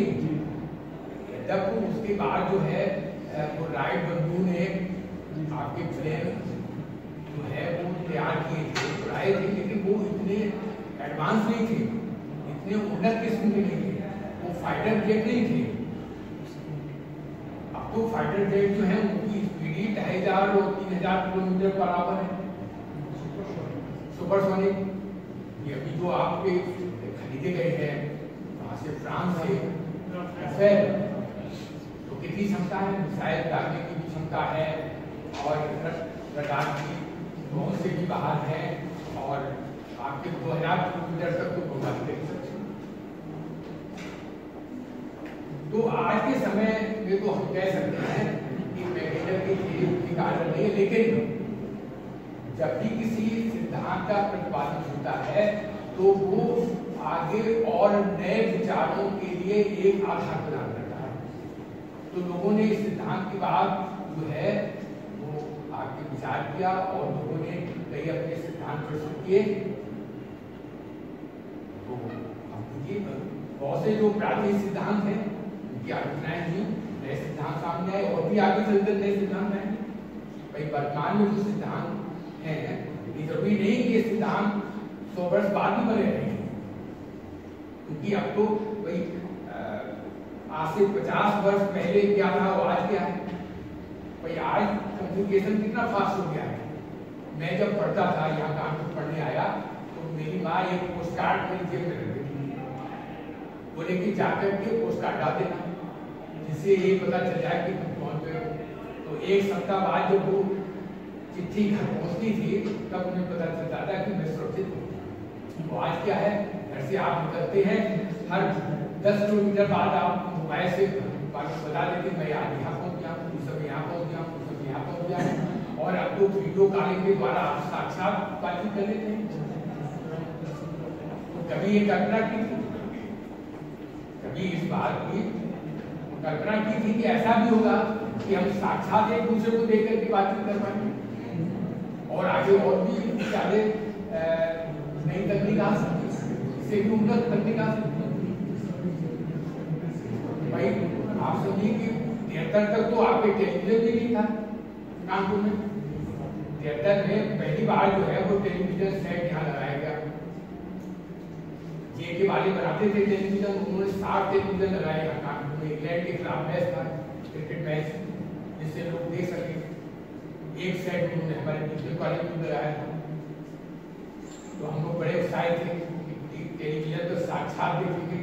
जब उसके बाद जो है वो राइट बंधु ने आपके प्लेन जो है वो तैयार किए थे, उड़ाए थे, लेकिन वो इतने एडवांस नहीं थे, इतने उन्नत किस्म के नहीं थे, वो फाइटर जेट नहीं थे। अब तो फाइटर जेट जो है उनकी स्पीड 2500 और 3000 किलोमीटर पर आवर है, सुपरसोनिक। ये अभी जो आपके खरीदे गए हैं वहां से फ्रांस से, तो कितनी क्षमता है, मिसाइल दागने की भी क्षमता है और रडार की बहुत से भी बाहर है, और आपके 2000 किलोमीटर तक तो पहुंचा सकते। तो आज के समय में तो हम कह सकते हैं कि मैकेंडर की थ्योरी की कारण नहीं, लेकिन जब भी किसी सिद्धांत का प्रतिपादन होता है तो वो आगे और नए विचारों के लिए एक आधार प्रदान करता है। तो लोगों ने इस सिद्धांत की बात जो है वो आगे विचार किया और लोगों ने कई अपने सिद्धांत प्रस्तुत किए। तो बहुत से जो प्राचीन सिद्धांत हैं उनकी आलोचनाएं हुई, नए सिद्धांत सामने आए और भी आगे चलकर नए सिद्धांत आए। भाई वर्तमान में जो सिद्धांत है ये जरूरी नहीं कि ये सिद्धांत 100 वर्ष बाद ही बने रहेंगे, क्योंकि अब तो भाई आज से 50 वर्ष पहले क्या था वो आज क्या है। भाई आज कम्युनिकेशन कितना फास्ट हो गया है। मैं जब पढ़ता था, यहाँ कानपुर पढ़ने आया, तो मेरी माँ एक पोस्ट कार्ड मेरी जेब में रख देती, बोले कि जाकर के पोस्ट कार्ड डाल देना, जिससे ये पता चल जाए कि तुम पहुंच गए हो। तो एक सप्ताह बाद जब वो चिट्ठी घर पहुंचती थी तब उन्हें पता चलता था कि मैं सुरक्षित हूँ। तो आज क्या है, घर से आप निकलते हैं, हर 10 किलोमीटर बाद आप मोबाइल से बता देते मैं आज यहाँ पहुँच गया, सब यहाँ पहुँच गया, सब यहाँ पहुँच गया। और अब तो वीडियो कॉलिंग के द्वारा आप साक्षात बातचीत कर लेते हैं। तो कभी ये कल्पना की थी, कभी इस बात की कल्पना की थी कि ऐसा भी होगा कि हम साक्षात एक दूसरे को देख करके बातचीत कर पाएंगे, और आगे और भी ज्यादा नई तकनीक आ सकती है, इससे भी उन्नत तकनीक आ सकती है। भाई आप समझिए कि 73 तक तो आपके टेलीविजन भी नहीं था कानपुर में। 73 में पहली बार जो है वो टेलीविजन सेट यहाँ लगाया गया। जे के वाले बनाते थे टेलीविजन, उन्होंने 60 टेलीविजन लगाए यहाँ कानपुर में। इंग्लैंड के खिलाफ मैच था, क्रिकेट मैच, जिससे लोग देख सके। एक सेट उन्होंने हमारे टीचर कॉलेज में लगाया था। तो हम लोग बड़े उत्साहित थे कि टेलीविजन तो साक्षात देखेंगे।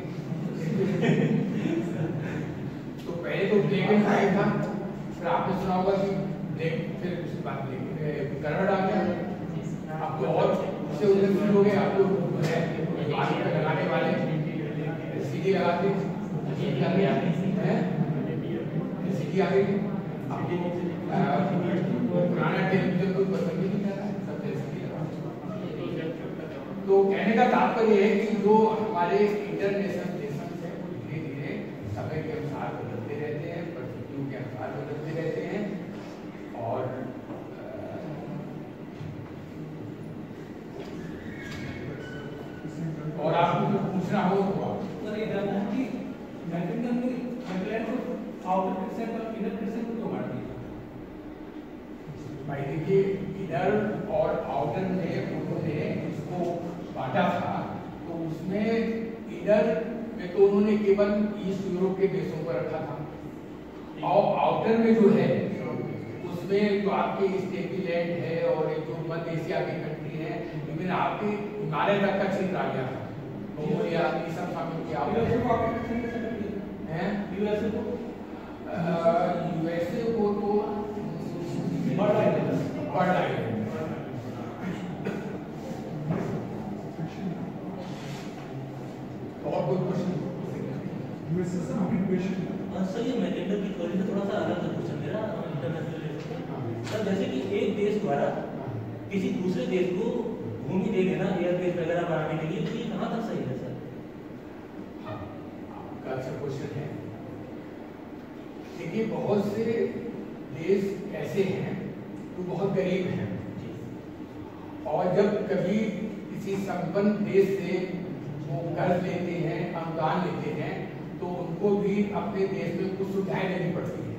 तो पहले तो ब्लैक एंड व्हाइट था, फिर आपने सुना होगा कि ब्लैक, फिर उसके बाद कलर आ गया। अब तो और उससे उन्नत हो गए। अब तो जो है लगाने वाले सीडी लगाते सीडी आ गई। अब पुराना टेलीविजन कोई पसंद नहीं कर रहा है, सब एलसीडी लगा। तो कहने का तात्पर्य है कि जो हमारे इंटरनेशनल रिलेशन है वो धीरे धीरे समय के अनुसार बदलते रहते हैं, परिस्थितियों के अनुसार बदलते रहते हैं। और आपको कुछ पूछना हो तो आप भाई देखिए, इनर और आउटर में उन्होंने इसको बांटा था, तो उसमें इनर में तो उन्होंने केवल ईस्ट यूरोप के देशों को रखा था, और आउटर में जो है उसमें जो आपके स्टेपीलैंड है और जो मध्य एशिया की कंट्री है, इवन आपके हिमालय तक का क्षेत्र आ गया था। मंगोलिया ये सब शामिल किया हैं। यूएसए को तो बर्ड आइलैंड। और कोई क्वेश्चन? सर ये मैकेंडर की थ्योरी से थोड़ा सा अलग है क्वेश्चन मेरा इंटरनेशनल लेवल। सर जैसे कि एक देश द्वारा किसी दूसरे देश को भूमि दे देना एयरबेस वगैरह बनाने के लिए, तो ये कहाँ तक सही है सर? हाँ, आपका अच्छा क्वेश्चन है। देखिए, बहुत से देश ऐसे हैं जो बहुत गरीब हैं, और जब कभी किसी संपन्न देश से वो कर्ज लेते हैं, अनुदान लेते हैं, तो उनको भी अपने देश में कुछ सुविधाएं देनी पड़ती है।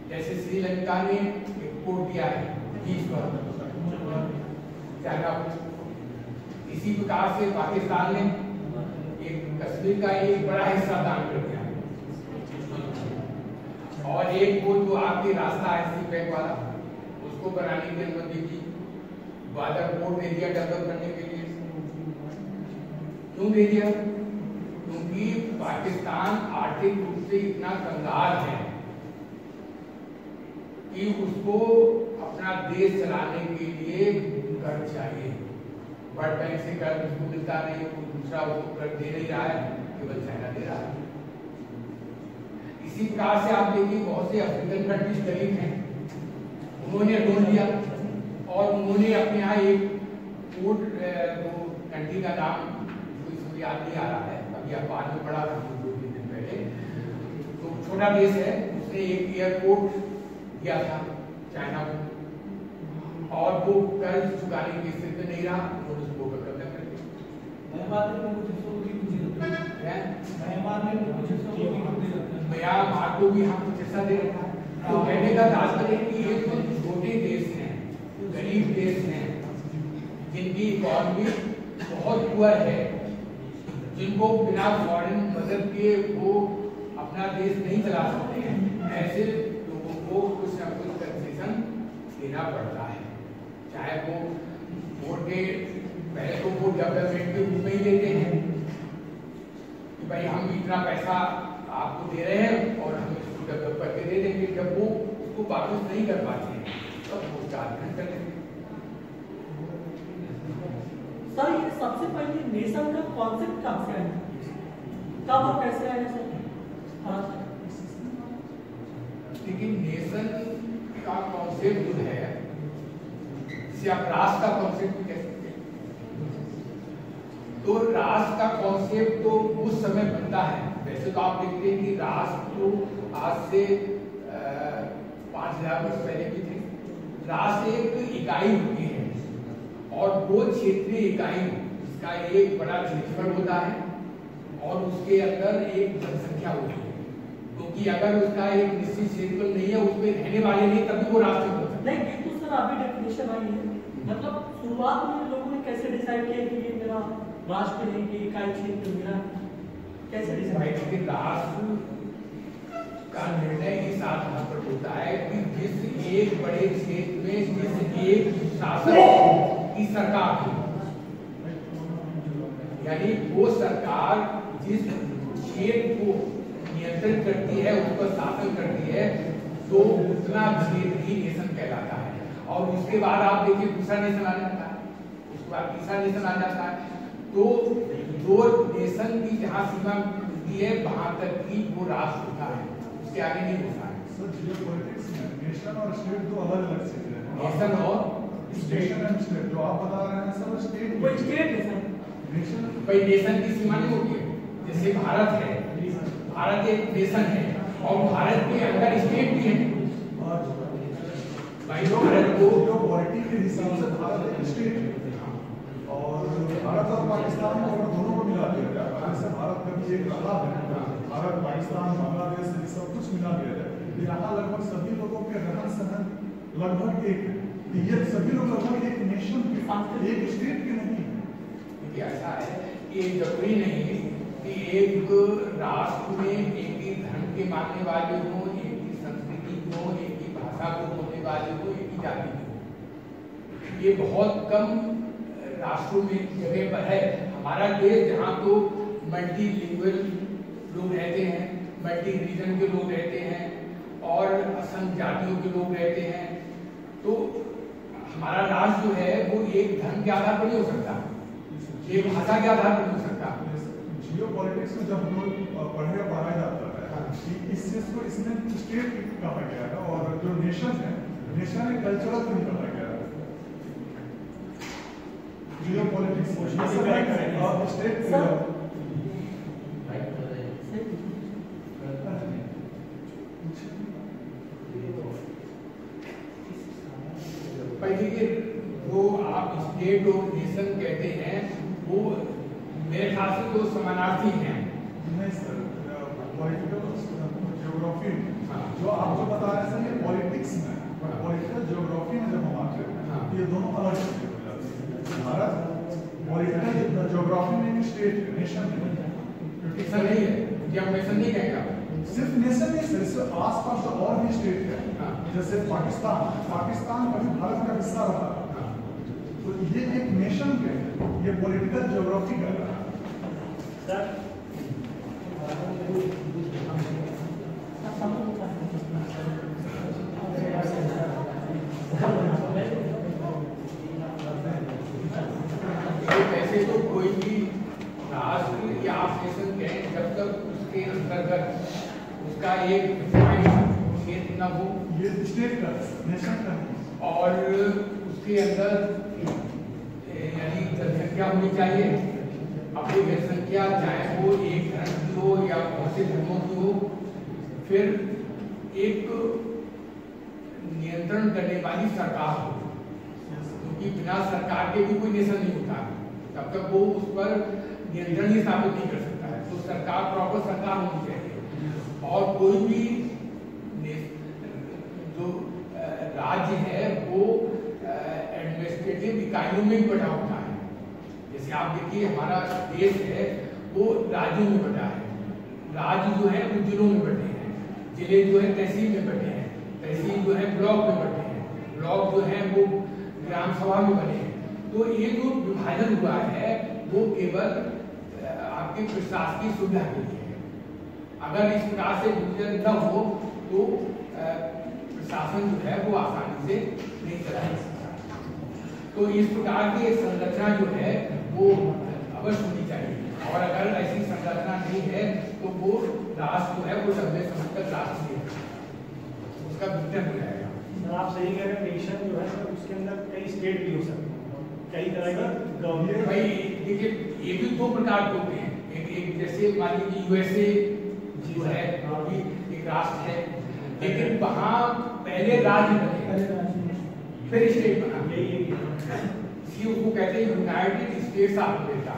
जैसे श्रीलंका ने एक कोड दिया है 20%, इसी प्रकार से पाकिस्तान ने एक कश्मीर का एक बड़ा हिस्सा दान कर दिया, और एक वो जो आपकी रास्ता है सी बैंक वाला, उसको बनाने की अनुमति दी, वाटर पोर्ट दे दिया डेवलप करने के लिए। क्यों दे दिया? क्योंकि पाकिस्तान आर्थिक रूप से इतना कंगाल है कि उसको अपना देश चलाने के लिए कर्ज चाहिए। वर्ल्ड बैंक से कर्ज उसको मिलता नहीं, कोई दूसरा उसको कर्ज दे नहीं रहा है, केवल चाइना दे रहा है। इसी प्रकार से आप देखिए, बहुत से अफ्रीकन कंट्रीज गरीब हैं, उन्होंने लोन लिया, और उन्होंने अपने यहाँ एक पोर्ट, जो कंट्री का नाम कोई समझ याद नहीं आ रहा है, अभी अखबार में पढ़ा था 2-3 दिन पहले, तो छोटा देश है, उसने एक एयरपोर्ट दिया था चाइना को, और वो कर्ज चुकाने की स्थिति में नहीं रहा, उन्होंने उसको कब्जा कर दिया। म्यांमार को भी हम कुछ ऐसा दे रखा है। तो कहने का तात्पर्य है कि ये जो छोटे देश हैं, गरीब देश हैं, जिनकी इकोनॉमी बहुत पुअर है, जिनको बिना फॉरेन मदद के वो अपना देश नहीं चला सकते हैं, ऐसे लोगों को कुछ न कुछ कंसेशन देना पड़ता है। चाहे वो वोट के पहले तो वो डेवलपमेंट के रूप में ही लेते हैं कि भाई हम इतना पैसा आपको दे रहे हैं और हम इसको डेवलप करके दे देंगे। जब वो उसको वापस नहीं कर पाते हैं तब वो चार्ज कर देंगे। सर ये सबसे पहले नेशन का कॉन्सेप्ट कब से आया, कब और कैसे आया सर? लेकिन नेशन का कॉन्सेप्ट जो है, जिसे आप राष्ट्र का कॉन्सेप्ट भी कह सकते हैं, तो राष्ट्र का कॉन्सेप्ट तो उस समय बनता है। वैसे तो आप देखते हैं कि राष्ट्र तो आज से 5000 वर्ष पहले भी थे। राष्ट्र एक इकाई होती है, और वो क्षेत्रीय इकाई जिसका एक बड़ा क्षेत्रफल होता है, और उसके अंदर एक जनसंख्या होती है, क्योंकि अगर उसका एक निश्चित क्षेत्रफल नहीं है, उसमें रहने वाले नहीं, तभी वो राष्ट्र हो सकता है। नहीं, तो सर अभी डेफिनेशन आई है, मतलब शुरुआत में लोगों ने कैसे डिसाइड किया कि ये मेरा राष्ट्र है, ये इकाई क्षेत्र मेरा, कैसे डिसाइड किया? राष्ट्र का निर्णय इस आधार पर होता है कि जिस एक बड़े क्षेत्र में जिस एक शासक की सरकार है, यानी वो सरकार जिस क्षेत्र को नियंत्रित करती है, उस पर शासन करती है, तो उतना क्षेत्र ही नेशन कहलाता है। और उसके बाद आप देखिए दूसरा नेशन आ जाता है, उसके बाद तीसरा नेशन आ जाता है। तो दो नेशन की जहाँ सीमा मिलती है, वहां तक ही वो राष्ट्र होता है, उसके आगे नहीं होता है। सर जियोपॉलिटिक्स में नेशन और स्टेट दो अलग-अलग चीजें हैं। नेशन और नेशन एंड स्टेट जो आप बता रहे हैं सब स्टेट वो स्टेट है सर। नेशन भाई नेशन की सीमा नहीं होती है। जैसे भारत है, भारत एक नेशन है और भारत के अंदर स्टेट भी है। भाई भारत को जो पॉलिटी के हिसाब से भारत एक स्टेट है और भारत और पाकिस्तान को अगर दोनों को मिला दिया जाए, जैसे भारत का भी एक रहा है, भारत पाकिस्तान बांग्लादेश ये सब कुछ मिला दिया जाए, यहाँ लगभग सभी लोगों के रहन सहन लगभग एक है। ये सभी लोग लगभग एक नेशन के, एक स्टेट के नहीं है। देखिए ऐसा है कि जरूरी नहीं कि एक राष्ट्र में एक ही धर्म के मानने वाले हो, एक ही संस्कृति को, एक ही भाषा को बोलने वाले हो, एक ही जाति के हो। ये बहुत कम राष्ट्रों में जगह पर है। हमारा देश जहाँ तो मल्टी लिंगुअल लोग रहते हैं, मल्टी रीजन के लोग रहते हैं और असंख्य जातियों के लोग रहते हैं, तो हमारा राष्ट्र जो है वो एक धर्म के आधार पर नहीं हो सकता, एक भाषा के आधार पर नहीं हो सकता। जियोपॉलिटिक्स में जब हम लोग पढ़ाया जाता है कि इस चीज को इसमें स्टेट कहा गया है और जो नेशन है, नेशन एक कल्चरल थिंग कहा गया है। जियोपॉलिटिक्स स्टेट देखिए जो आप स्टेट और नेशन कहते हैं वो मेरे ख्याल से तो समानार्थी हैं। नहीं सर, पॉलिटिकल ज्योग्राफी जो आप जो बता रहे हैं सर, ये पॉलिटिक्स में, पॉलिटिकल ज्योग्राफी में जब हम आते हैं तो ये दोनों अलग चीजें हो जाती हैं। भारत पॉलिटिकल ज्योग्राफी में स्टेट है, नेशन है। ऐसा नहीं है कि हम नेशन नहीं कहेंगे आप। सिर्फ नेशन नहीं सर, इससे आस-पास तो और भी स्टेट है, जैसे पाकिस्तान, पाकिस्तान कभी भारत का हिस्सा रहा, तो ये एक नेशन के, ये पॉलिटिकल ज्योग्राफी कर रहा है। वैसे तो कोई भी राष्ट्र या आप नेशन कहें, जब तक उसके अंतर्गत उसका एक क्षेत्र न हो, ये स्टेट का नेशन का नहीं, और उसके अंदर यानी जनसंख्या होनी चाहिए। अब वो जनसंख्या चाहे वो एक धर्म की हो या बहुत से धर्मों की हो, फिर एक नियंत्रण करने वाली सरकार हो, क्योंकि बिना सरकार के भी कोई नेशन नहीं होता, तब तक वो उस पर नियंत्रण ही स्थापित नहीं कर सकता है। तो सरकार, प्रॉपर सरकार होनी चाहिए। और कोई भी जो राज्य है वो एडमिनिस्ट्रेटिव इकाइयों में बटा होता है। जैसे आप देखिए हमारा देश है वो राज्यों में बटा है, राज्य जो है वो जिलों में बटे हैं, जिले जो है तहसील में बटे हैं, तहसील जो है ब्लॉक में बटे हैं, ब्लॉक जो है वो ग्राम सभा में बने हैं। तो ये जो विभाजन हुआ है वो केवल आपके प्रशासकीय सुविधा के लिए है। अगर इस प्रकार से विभाजन न हो तो प्रशासन जो है वो आसानी से नहीं चला जा सकता। तो इस प्रकार की एक संरचना जो है वो अवश्य होनी चाहिए, और अगर ऐसी संरचना नहीं है तो वो राष्ट्र जो है वो लंबे समय तक राष्ट्र नहीं है, उसका विघटन हो जाएगा। आप सही कह रहे हैं, नेशन जो है उसके अंदर कई स्टेट भी हो सकते हैं, कई तरह के गवर्नमेंट। भाई देखिए ये भी दो प्रकार के होते हैं, एक जैसे मान लीजिए यूएसए जो है अभी एक राष्ट्र है, लेकिन वहाँ पहले राज्य बने फिर स्टेट बना, इसलिए उसको कहते हैं यूनाइटेड स्टेट्स ऑफ अमेरिका।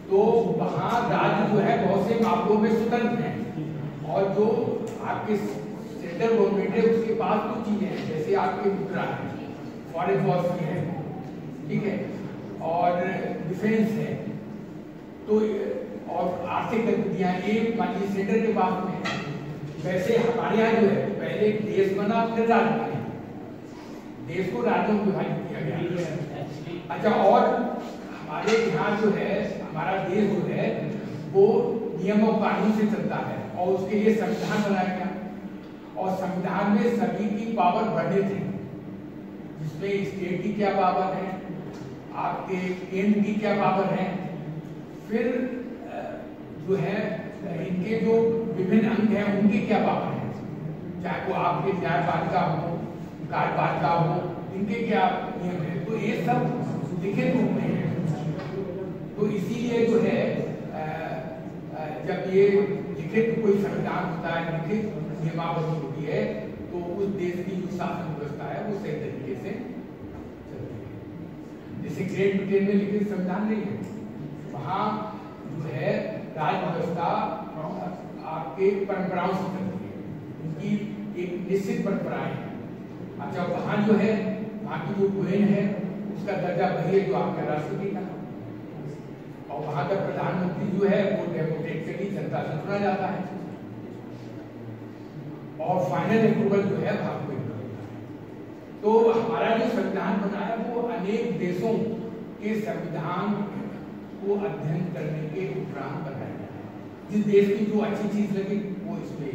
तो वहाँ राज्य जो है बहुत से मामलों में स्वतंत्र हैं, और जो आपके सेंट्रल गवर्नमेंट है उसके पास कुछ चीजें हैं, जैसे आपके मुद्रा है, फॉरेन पॉलिसी है, ठीक है, और डिफेंस है, तो और आर्थिक गतिविधियां एक मान लीजिए सेंटर के पास में है। वैसे हमारे यहाँ जो है पहले देश बना फिर राज्य बने, देश को राज्यों में विभाजित किया गया। अच्छा, और हमारे यहाँ जो है हमारा देश जो है वो नियम और कानून से चलता है, और उसके लिए संविधान बनाया गया, और संविधान में सभी की पावर वर्णित है, जिसमें स्टेट की क्या पावर है, आपके केंद्र की क्या पावर है, फिर जो है इनके जो विभिन्न अंग हैं उनकी क्या पावर है, चाहे वो आपके न्यायपालिका हो, कार्यपालिका हो, इनके क्या नियम है, तो ये सब लिखित रूप में है। तो इसीलिए जो है जब ये लिखित कोई संविधान होता है, लिखित नियमावली होती है, तो उस देश की जो शासन व्यवस्था है वो सही तरीके से चलती है। जैसे ग्रेट ब्रिटेन में लिखित संविधान नहीं है, वहाँ जो है राज्य व्यवस्था आपके परंपराओं से चलती है, उनकी एक निश्चित परंपराएं हैं। अच्छा, वहाँ जो है वहाँ की जो क्वीन है उसका दर्जा वही है जो आपका राष्ट्रपति का, और वहाँ का प्रधानमंत्री जो है वो डेमोक्रेटिकली जनता से चुना जाता है, और फाइनल अप्रूवल जो है वहाँ को तो हमारा जो संविधान बना है वो अनेक देशों के संविधान को अध्ययन करने के उपरांत बनाया गया है। जिस देश की जो अच्छी चीज लगी वो इसमें